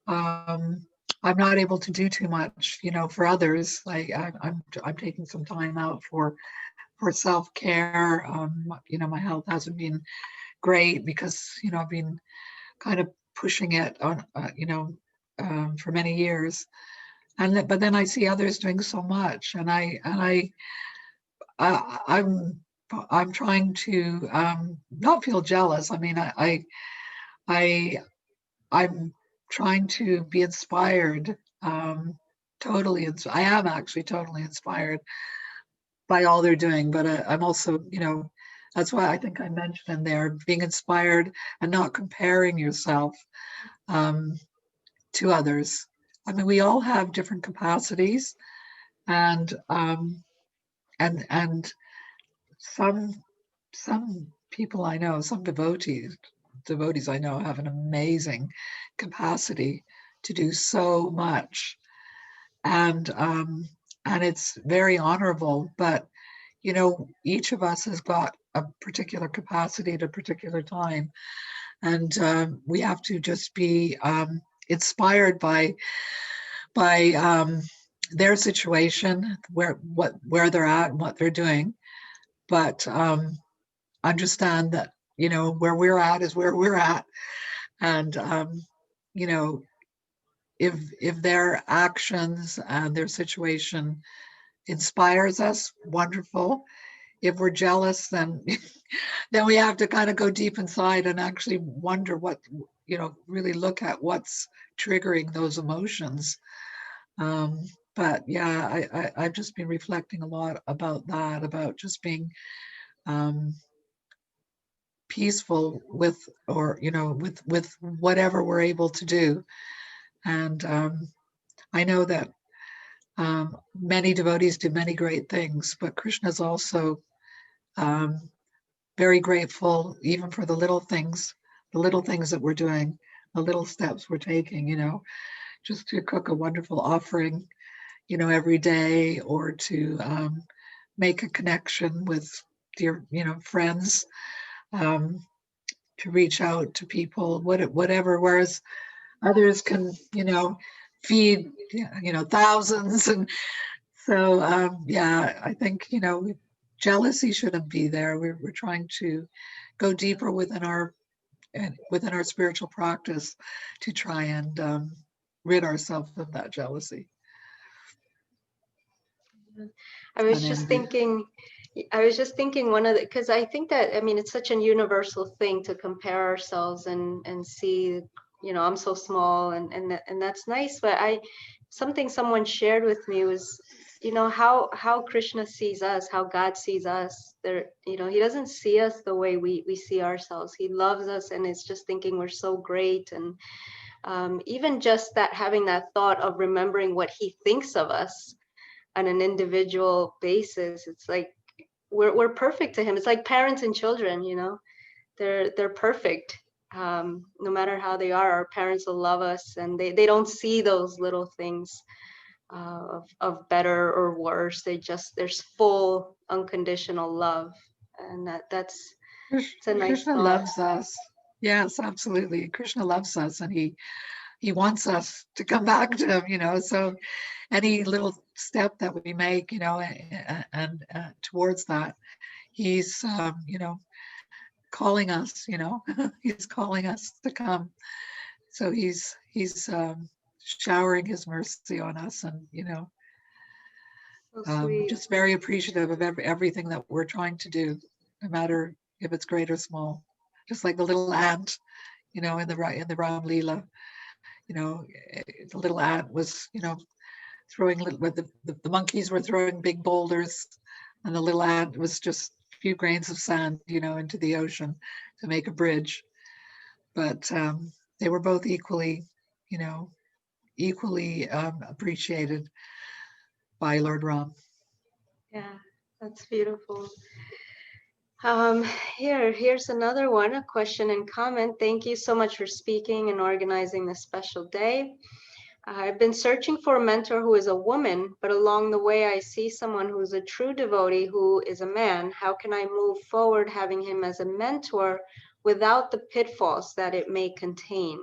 um, I'm not able to do too much, you know, for others. Like I'm taking some time out for self-care. You know, my health hasn't been great because, you know, I've been kind of pushing it on, you know, for many years. But then I see others doing so much, and I I'm trying to not feel jealous. I mean, I I'm trying to be inspired. Totally, I am actually totally inspired by all they're doing. But I'm also, you know, that's why I think I mentioned in there being inspired and not comparing yourself um, to others. I mean, we all have different capacities, and and some people I know, some devotees I know have an amazing capacity to do so much, and it's very honorable. But you know, each of us has got a particular capacity at a particular time, and we have to just be inspired by their situation, where they're at and what they're doing, but understand that, you know, where we're at is where we're at, and you know, if their actions and their situation inspires us, wonderful. If we're jealous, then then we have to kind of go deep inside and actually wonder what, really look at what's triggering those emotions. But yeah, I've just been reflecting a lot about that, about just being peaceful with, or with whatever we're able to do. And I know that many devotees do many great things, but Krishna's also very grateful even for the little things that we're doing, the little steps we're taking, just to cook a wonderful offering, every day, or to make a connection with dear, friends, to reach out to people, whatever, whereas others can, feed, thousands. And so, yeah, I think, jealousy shouldn't be there. We're trying to go deeper within our spiritual practice to try and rid ourselves of that jealousy. I was just thinking because I think that, I mean, it's such a universal thing to compare ourselves and see, I'm so small, and that's nice. But something someone shared with me was, how Krishna sees us, how God sees us. There, he doesn't see us the way we see ourselves. He loves us and is just thinking we're so great. And even just that, having that thought of remembering what he thinks of us on an individual basis, it's like we're perfect to him. It's like parents and children, they're perfect. No matter how they are, our parents will love us, and they don't see those little things of better or worse. There's full unconditional love, and that's a nice Krishna thought. loves us. Yes, absolutely. Krishna loves us, and he wants us to come back to him, so any little step that we make, and towards that, he's, calling us, he's calling us to come. So he's showering his mercy on us, and, So just very appreciative of everything that we're trying to do, no matter if it's great or small. Just like the little ant, in the Ram Leela, the little ant was, throwing the monkeys were throwing big boulders, and the little ant was just a few grains of sand, into the ocean to make a bridge. But they were both equally appreciated by Lord Ram. yeah, that's beautiful. Here's another one, a question and comment. Thank you so much for speaking and organizing this special day. I've been searching for a mentor who is a woman, but along the way I see someone who's a true devotee who is a man. How can I move forward having him as a mentor without the pitfalls that it may contain?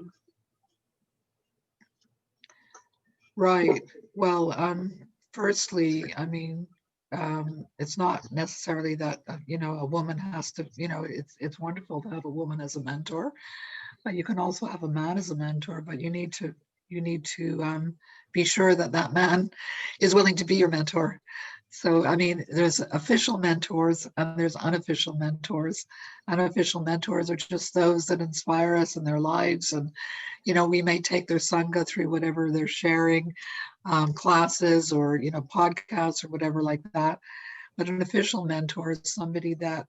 Right. Well, firstly, I mean, it's not necessarily that, a woman has to, it's wonderful to have a woman as a mentor, but you can also have a man as a mentor, but you need to be sure that that man is willing to be your mentor. So, I mean, there's official mentors and there's unofficial mentors. Unofficial mentors are just those that inspire us in their lives. And, we may take their Sangha through whatever they're sharing, classes or, podcasts or whatever like that. But an official mentor is somebody that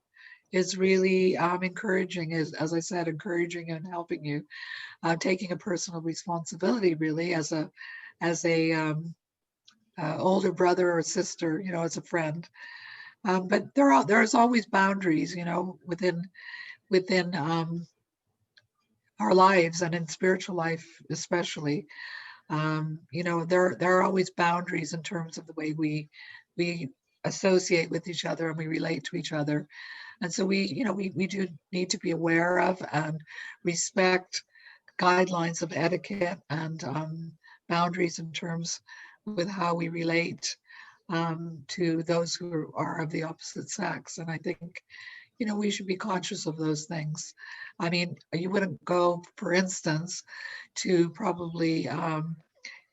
is really encouraging, as I said, encouraging and helping you, taking a personal responsibility really as a older brother or sister, as a friend. But there's always boundaries, within our lives, and in spiritual life especially. There are always boundaries in terms of the way we associate with each other and we relate to each other. And so we do need to be aware of and respect guidelines of etiquette and boundaries in terms with how we relate to those who are of the opposite sex. And I think, we should be conscious of those things. I mean, you wouldn't go, for instance, to probably, a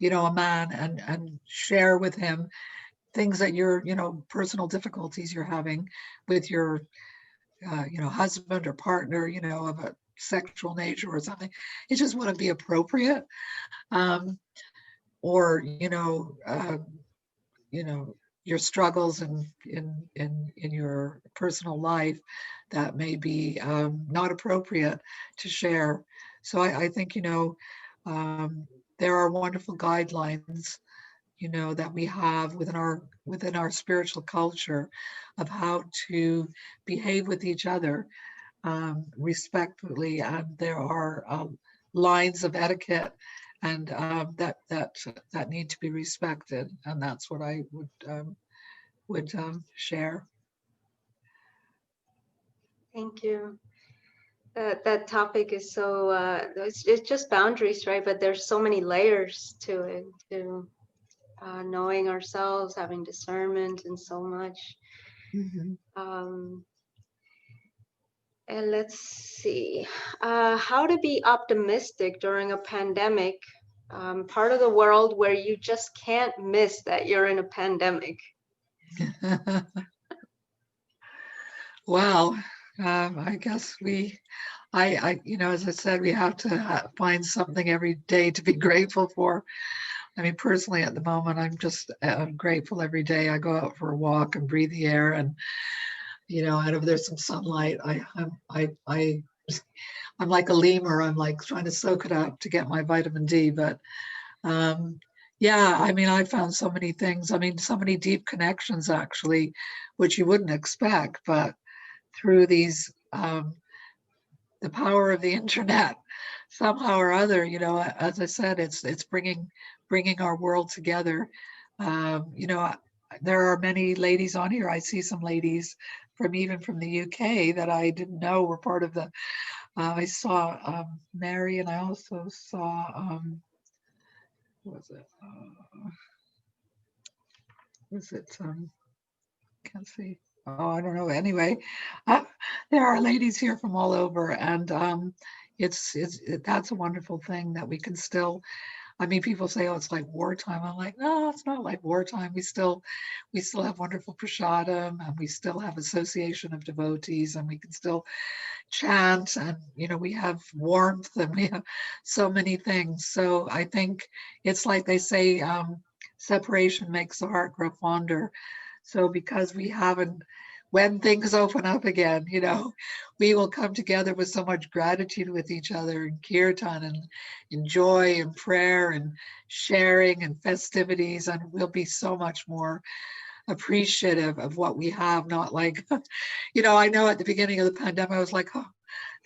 man and share with him, things that you're, personal difficulties you're having with your, husband or partner, of a sexual nature or something. It just wouldn't be appropriate. Or, your struggles in your personal life that may be not appropriate to share. So I think, there are wonderful guidelines, that we have within our spiritual culture of how to behave with each other respectfully, and there are lines of etiquette and that need to be respected, and that's what I would share. Thank you. That topic is so, it's just boundaries, right? But there's so many layers to it, to knowing ourselves, having discernment, and so much. And let's see, how to be optimistic during a pandemic, part of the world where you just can't miss that you're in a pandemic. Well, I guess as I said, we have to find something every day to be grateful for. I mean, personally, at the moment, I'm just grateful every day. I go out for a walk and breathe the air, and out of there's some sunlight. I'm like a lemur. I'm like trying to soak it up to get my vitamin D. But yeah, I mean, I found so many things. I mean, so many deep connections actually, which you wouldn't expect, but through these the power of the internet, somehow or other, as I said, it's bringing our world together. There are many ladies on here. I see some ladies even from the UK that I didn't know were part of the. I saw Mary, and I also saw what was it? Was it? Can't see. Oh, I don't know. Anyway, there are ladies here from all over, and that's a wonderful thing that we can still. I mean, people say, "Oh, it's like wartime." I'm like, no, it's not like wartime. We still have wonderful prasadam, and we still have association of devotees, and we can still chant, and we have warmth, and we have so many things. So I think it's like they say, separation makes the heart grow fonder. So because we haven't, when things open up again, we will come together with so much gratitude with each other, and kirtan, and joy, and prayer, and sharing, and festivities, and we'll be so much more appreciative of what we have. Not like, I know at the beginning of the pandemic, I was like, oh,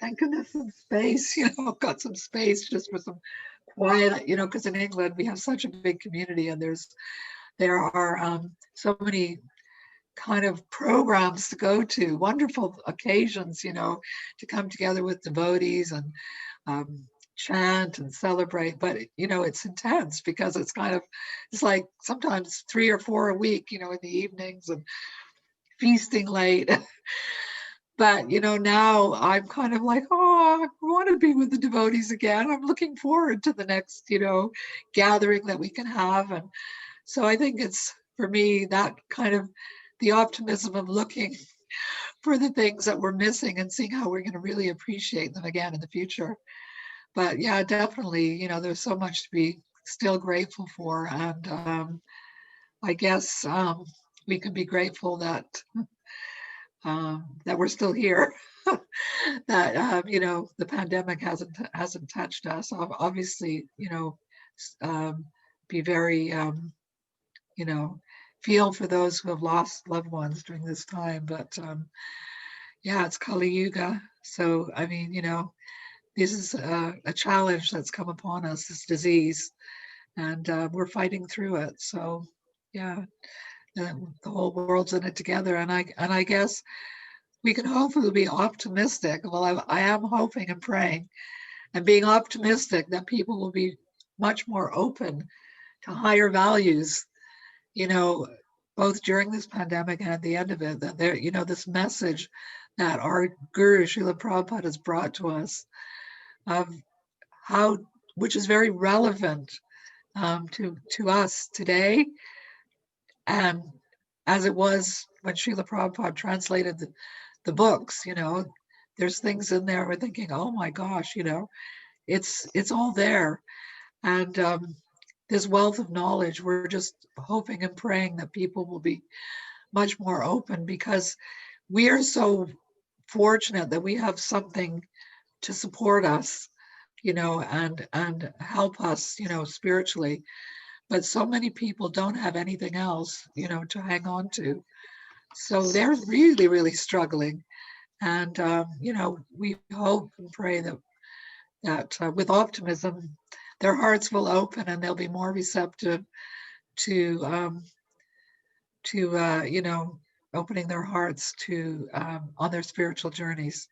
thank goodness some space, got some space just for some quiet, because in England we have such a big community, and there are so many kind of programs to go to, wonderful occasions, to come together with devotees and chant and celebrate. But it's intense because it's like sometimes 3 or 4 a week, in the evenings, and feasting late. But now I'm kind of like, oh, I want to be with the devotees again. I'm looking forward to the next gathering that we can have. And so I think it's, for me, that kind of the optimism of looking for the things that we're missing and seeing how we're going to really appreciate them again in the future. But yeah, definitely, there's so much to be still grateful for. And I guess we can be grateful that we're still here, that, the pandemic hasn't touched us. Obviously, be very, feel for those who have lost loved ones during this time. But yeah, it's Kali Yuga. So, I mean, this is a challenge that's come upon us, this disease, and we're fighting through it. So, yeah, the whole world's in it together. And I guess we can hopefully be optimistic. Well, I am hoping and praying and being optimistic that people will be much more open to higher values, both during this pandemic and at the end of it, that there, this message that our Guru Srila Prabhupada has brought to us, which is very relevant to us today, And as it was when Srila Prabhupada translated the books, there's things in there we're thinking, oh my gosh, it's all there. And this wealth of knowledge, we're just hoping and praying that people will be much more open, because we are so fortunate that we have something to support us, and help us, spiritually. But so many people don't have anything else, to hang on to. So they're really, really struggling. And, we hope and pray that with optimism, their hearts will open and they'll be more receptive to opening their hearts to on their spiritual journeys.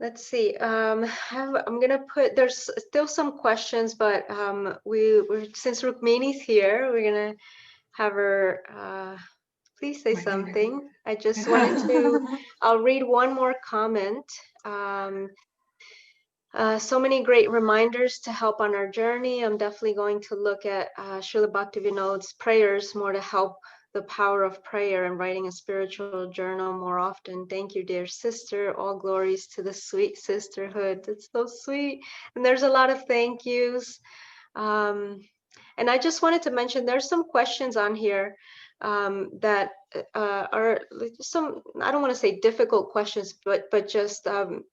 Let's see. I'm gonna put. There's still some questions, but we're since Rukmini's here, we're gonna have her. Please say something. I just wanted to. I'll read one more comment. So many great reminders to help on our journey. I'm definitely going to look at Srila Bhaktivinoda's prayers more to help the power of prayer and writing a spiritual journal more often. Thank you, dear sister. All glories to the sweet sisterhood. It's so sweet. And there's a lot of thank yous. And I just wanted to mention there's some questions on here that are some, I don't want to say difficult questions, but just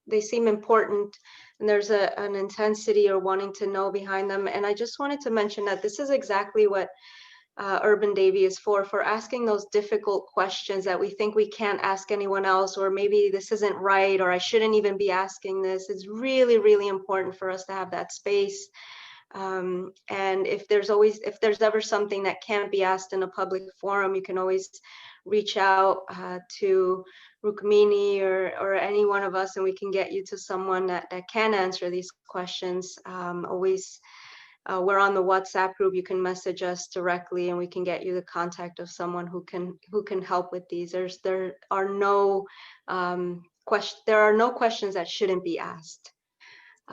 they seem important, and there's an intensity or wanting to know behind them. And I just wanted to mention that this is exactly what Urban Devi is for asking those difficult questions that we think we can't ask anyone else, or maybe this isn't right, or I shouldn't even be asking this. It's really, really important for us to have that space. And if there's ever something that can't be asked in a public forum, you can always reach out to Rukmini or any one of us, and we can get you to someone that can answer these questions. We're on the WhatsApp group. You can message us directly, and we can get you the contact of someone who can help with these. There are no questions that shouldn't be asked.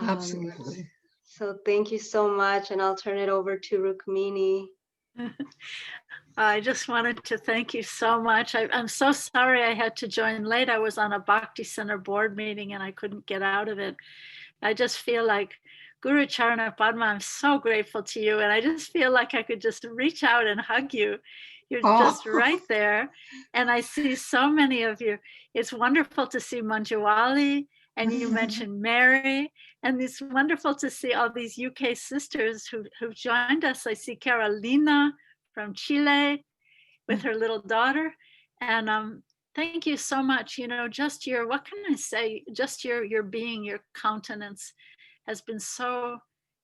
Absolutely. So thank you so much, and I'll turn it over to Rukmini. I just wanted to thank you so much. I'm so sorry I had to join late. I was on a Bhakti Center board meeting and I couldn't get out of it. I just feel like Guru Carana Padma, I'm so grateful to you. And I just feel like I could just reach out and hug you. You're just right there. And I see so many of you. It's wonderful to see Manjuwali, and you mentioned Mary, and it's wonderful to see all these UK sisters who've joined us. I see Carolina from Chile with her little daughter. And thank you so much. Just what can I say? Just your being, your countenance has been so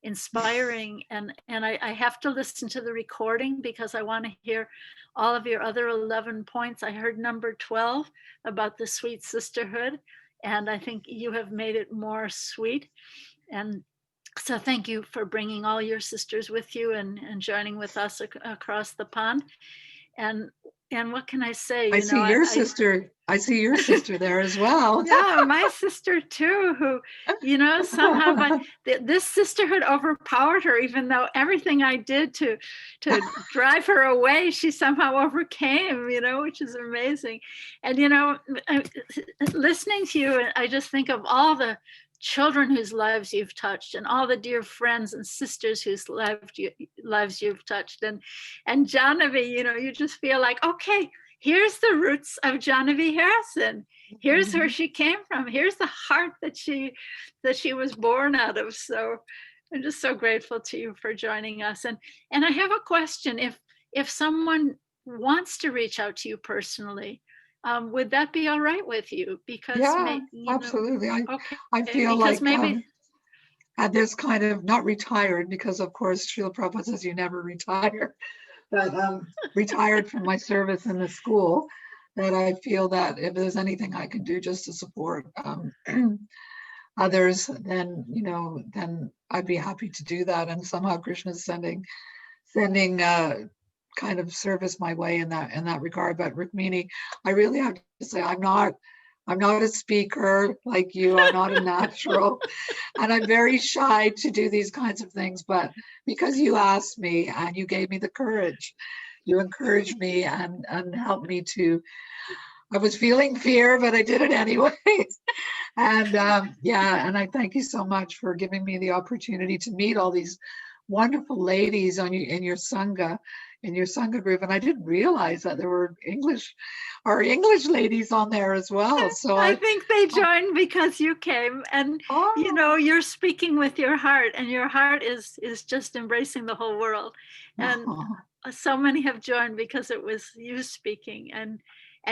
inspiring. And I have to listen to the recording because I want to hear all of your other 11 points. I heard number 12 about the sweet sisterhood, and I think you have made it more sweet. And so thank you for bringing all your sisters with you and joining with us across the pond. And what can I say? I see your sister there as well. Yeah, my sister too, who, somehow, but this sisterhood overpowered her, even though everything I did to drive her away, she somehow overcame, which is amazing. And, listening to you, I just think of all the children whose lives you've touched, and all the dear friends and sisters whose lives you've touched, and Janavi, you just feel like, okay, here's the roots of Janavi Harrison. Here's where she came from. Here's the heart that she was born out of. So I'm just so grateful to you for joining us. And I have a question. If someone wants to reach out to you personally, would that be all right with you? Because absolutely. Okay, I feel because like maybe at this kind of, not retired, because of course Srila Prabhupada says you never retire, but retired from my service in the school, that I feel that if there's anything I can do just to support others, then then I'd be happy to do that. And somehow Krishna's sending kind of service my way in that regard. But Rukmini, I really have to say, I'm not I'm not a speaker like you. I'm not a natural. And I'm very shy to do these kinds of things. But because you asked me and you gave me the courage, you encouraged me and helped me to, I was feeling fear, but I did it anyway. And yeah, and I thank you so much for giving me the opportunity to meet all these wonderful ladies on you in your Sangha group. And I didn't realize that there were English ladies on there as well. So I think they joined because you came, and you know, you're speaking with your heart, and your heart is just embracing the whole world. And so many have joined because it was you speaking, and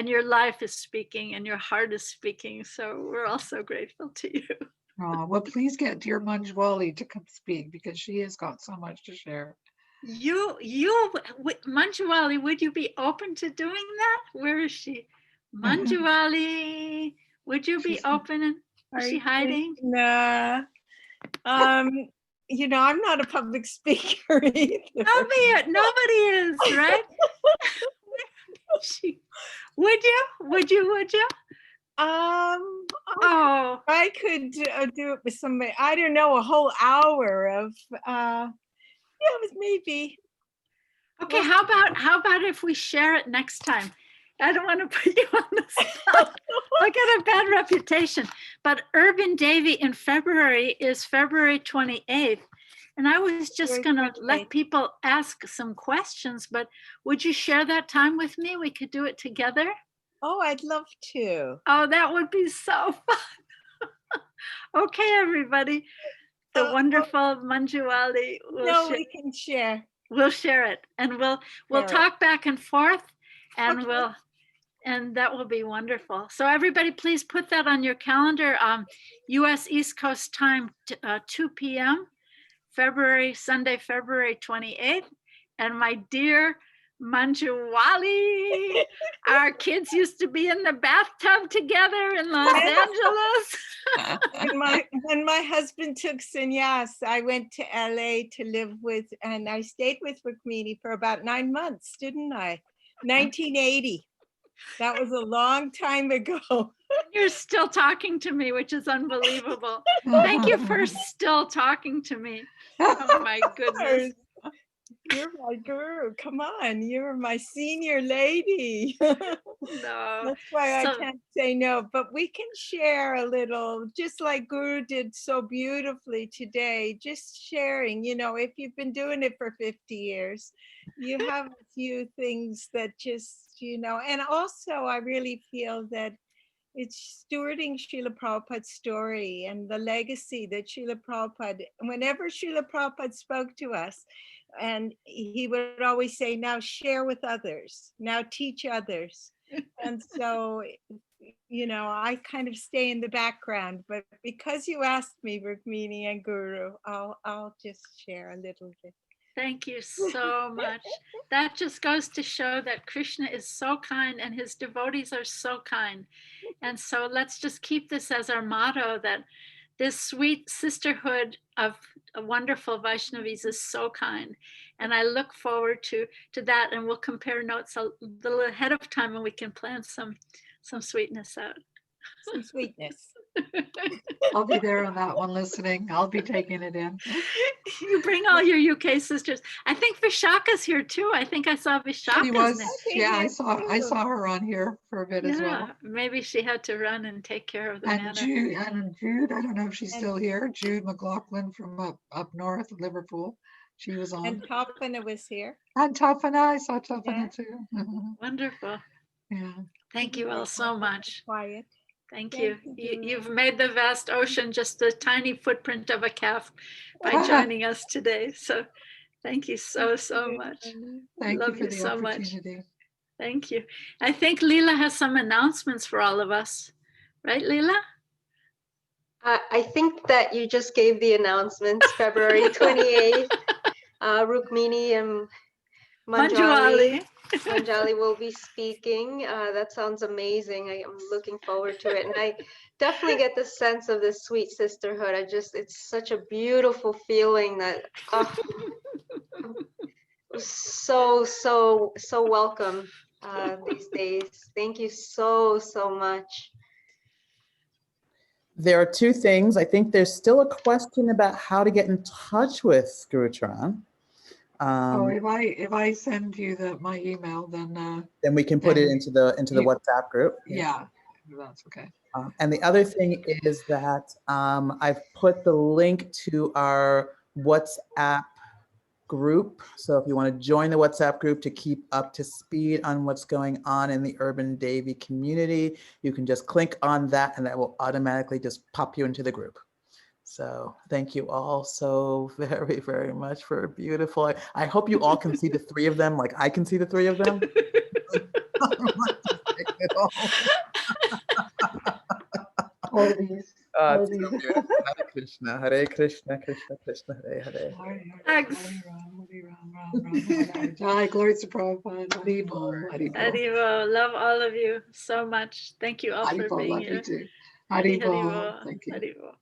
your life is speaking, and your heart is speaking. So we're all so grateful to you. Oh, well, please get dear Manjwali to come speak, because she has got so much to share. Manjuwali, would you be open to doing that? Where is she? Manjuwali, would you be open? Is she hiding? Nah. You know, I'm not a public speaker either. Nobody is, right? Would you? Oh, I could do it with somebody. I don't know, a whole hour of it was maybe. okay. How about if we share it next time? I don't want to put you on the spot. I got a bad reputation. But Urban Devi in February is February 28th. And I was just going to let people ask some questions, but would you share that time with me? We could do it together. Oh, I'd love to. Oh, that would be so fun. Okay, everybody. The wonderful Manjuwali We can share. We'll share it, and we'll talk back and forth, and and that will be wonderful. So everybody, please put that on your calendar. U.S. East Coast time, 2 p.m. Sunday, February 28th. And my dear Manjuwali, our kids used to be in the bathtub together in Los Angeles. When my husband took sannyas, I went to LA to live with, and I stayed with Rukmini for about 9 months, didn't I? 1980. That was a long time ago. You're still talking to me, which is unbelievable. Thank you for still talking to me. Oh my goodness. You're my guru. Come on, you're my senior lady. No. That's why I can't say no, but we can share a little, just like Guru did so beautifully today, just sharing, you know, if you've been doing it for 50 years, you have a few things that just, you know, and also I really feel that it's stewarding Srila Prabhupada's story and the legacy that Srila Prabhupada, whenever Srila Prabhupada spoke to us, and he would always say, now share with others, now teach others. And so, you know, I kind of stay in the background, but because you asked me, Rukmini and Guru, I'll just share a little bit. Thank you so much. That just goes to show that Krishna is so kind and his devotees are so kind. And so let's just keep this as our motto, that this sweet sisterhood of wonderful Vaishnavis is so kind. And I look forward to that, and we'll compare notes a little ahead of time, and we can plan some sweetness out. Some sweetness. I'll be there on that one listening. I'll be taking it in. You bring all your UK sisters. I think Vishaka's here too. I think I saw Vishaka. She was, yeah, I saw her on here for a bit as well. Maybe she had to run and take care of the and Jude, I don't know if she's still here. Jude McLaughlin from up north, Liverpool. She was on. And Tapana was here. And Tapana, I saw Tapana too. Wonderful. Yeah. Thank you all so much. Quiet. Thank you. You've made the vast ocean just a tiny footprint of a calf by joining us today. So thank you so much. Thank Love you for the so much. opportunity. Thank you. I think Leela has some announcements for all of us. Right, Leela? I think that you just gave the announcements, February 28th. Rukmini and Manjali will be speaking. That sounds amazing. I am looking forward to it. And I definitely get the sense of this sweet sisterhood. It's such a beautiful feeling that so welcome these days. Thank you so much. There are two things. I think there's still a question about how to get in touch with Guru Charan. Oh, if I send you my email, Then we can put it into the WhatsApp group. yeah, that's okay. And the other thing is that I've put the link to our WhatsApp group. So if you want to join the WhatsApp group to keep up to speed on what's going on in the Urban Devi community, you can just click on that and that will automatically just pop you into the group. So thank you all so very, very much for beautiful. I hope you all can see the three of them like I can see the three of them. All these. It's so beautiful. Hare Krishna, Krishna Krishna, Hare Hare. Thanks. Jai, glory to Prabhupada. Haribol, Haribol. Haribo, love all of you so much. Thank you all for Haribol, being love you here. too. Hari Haribol, Haribo, thank you. Haribo.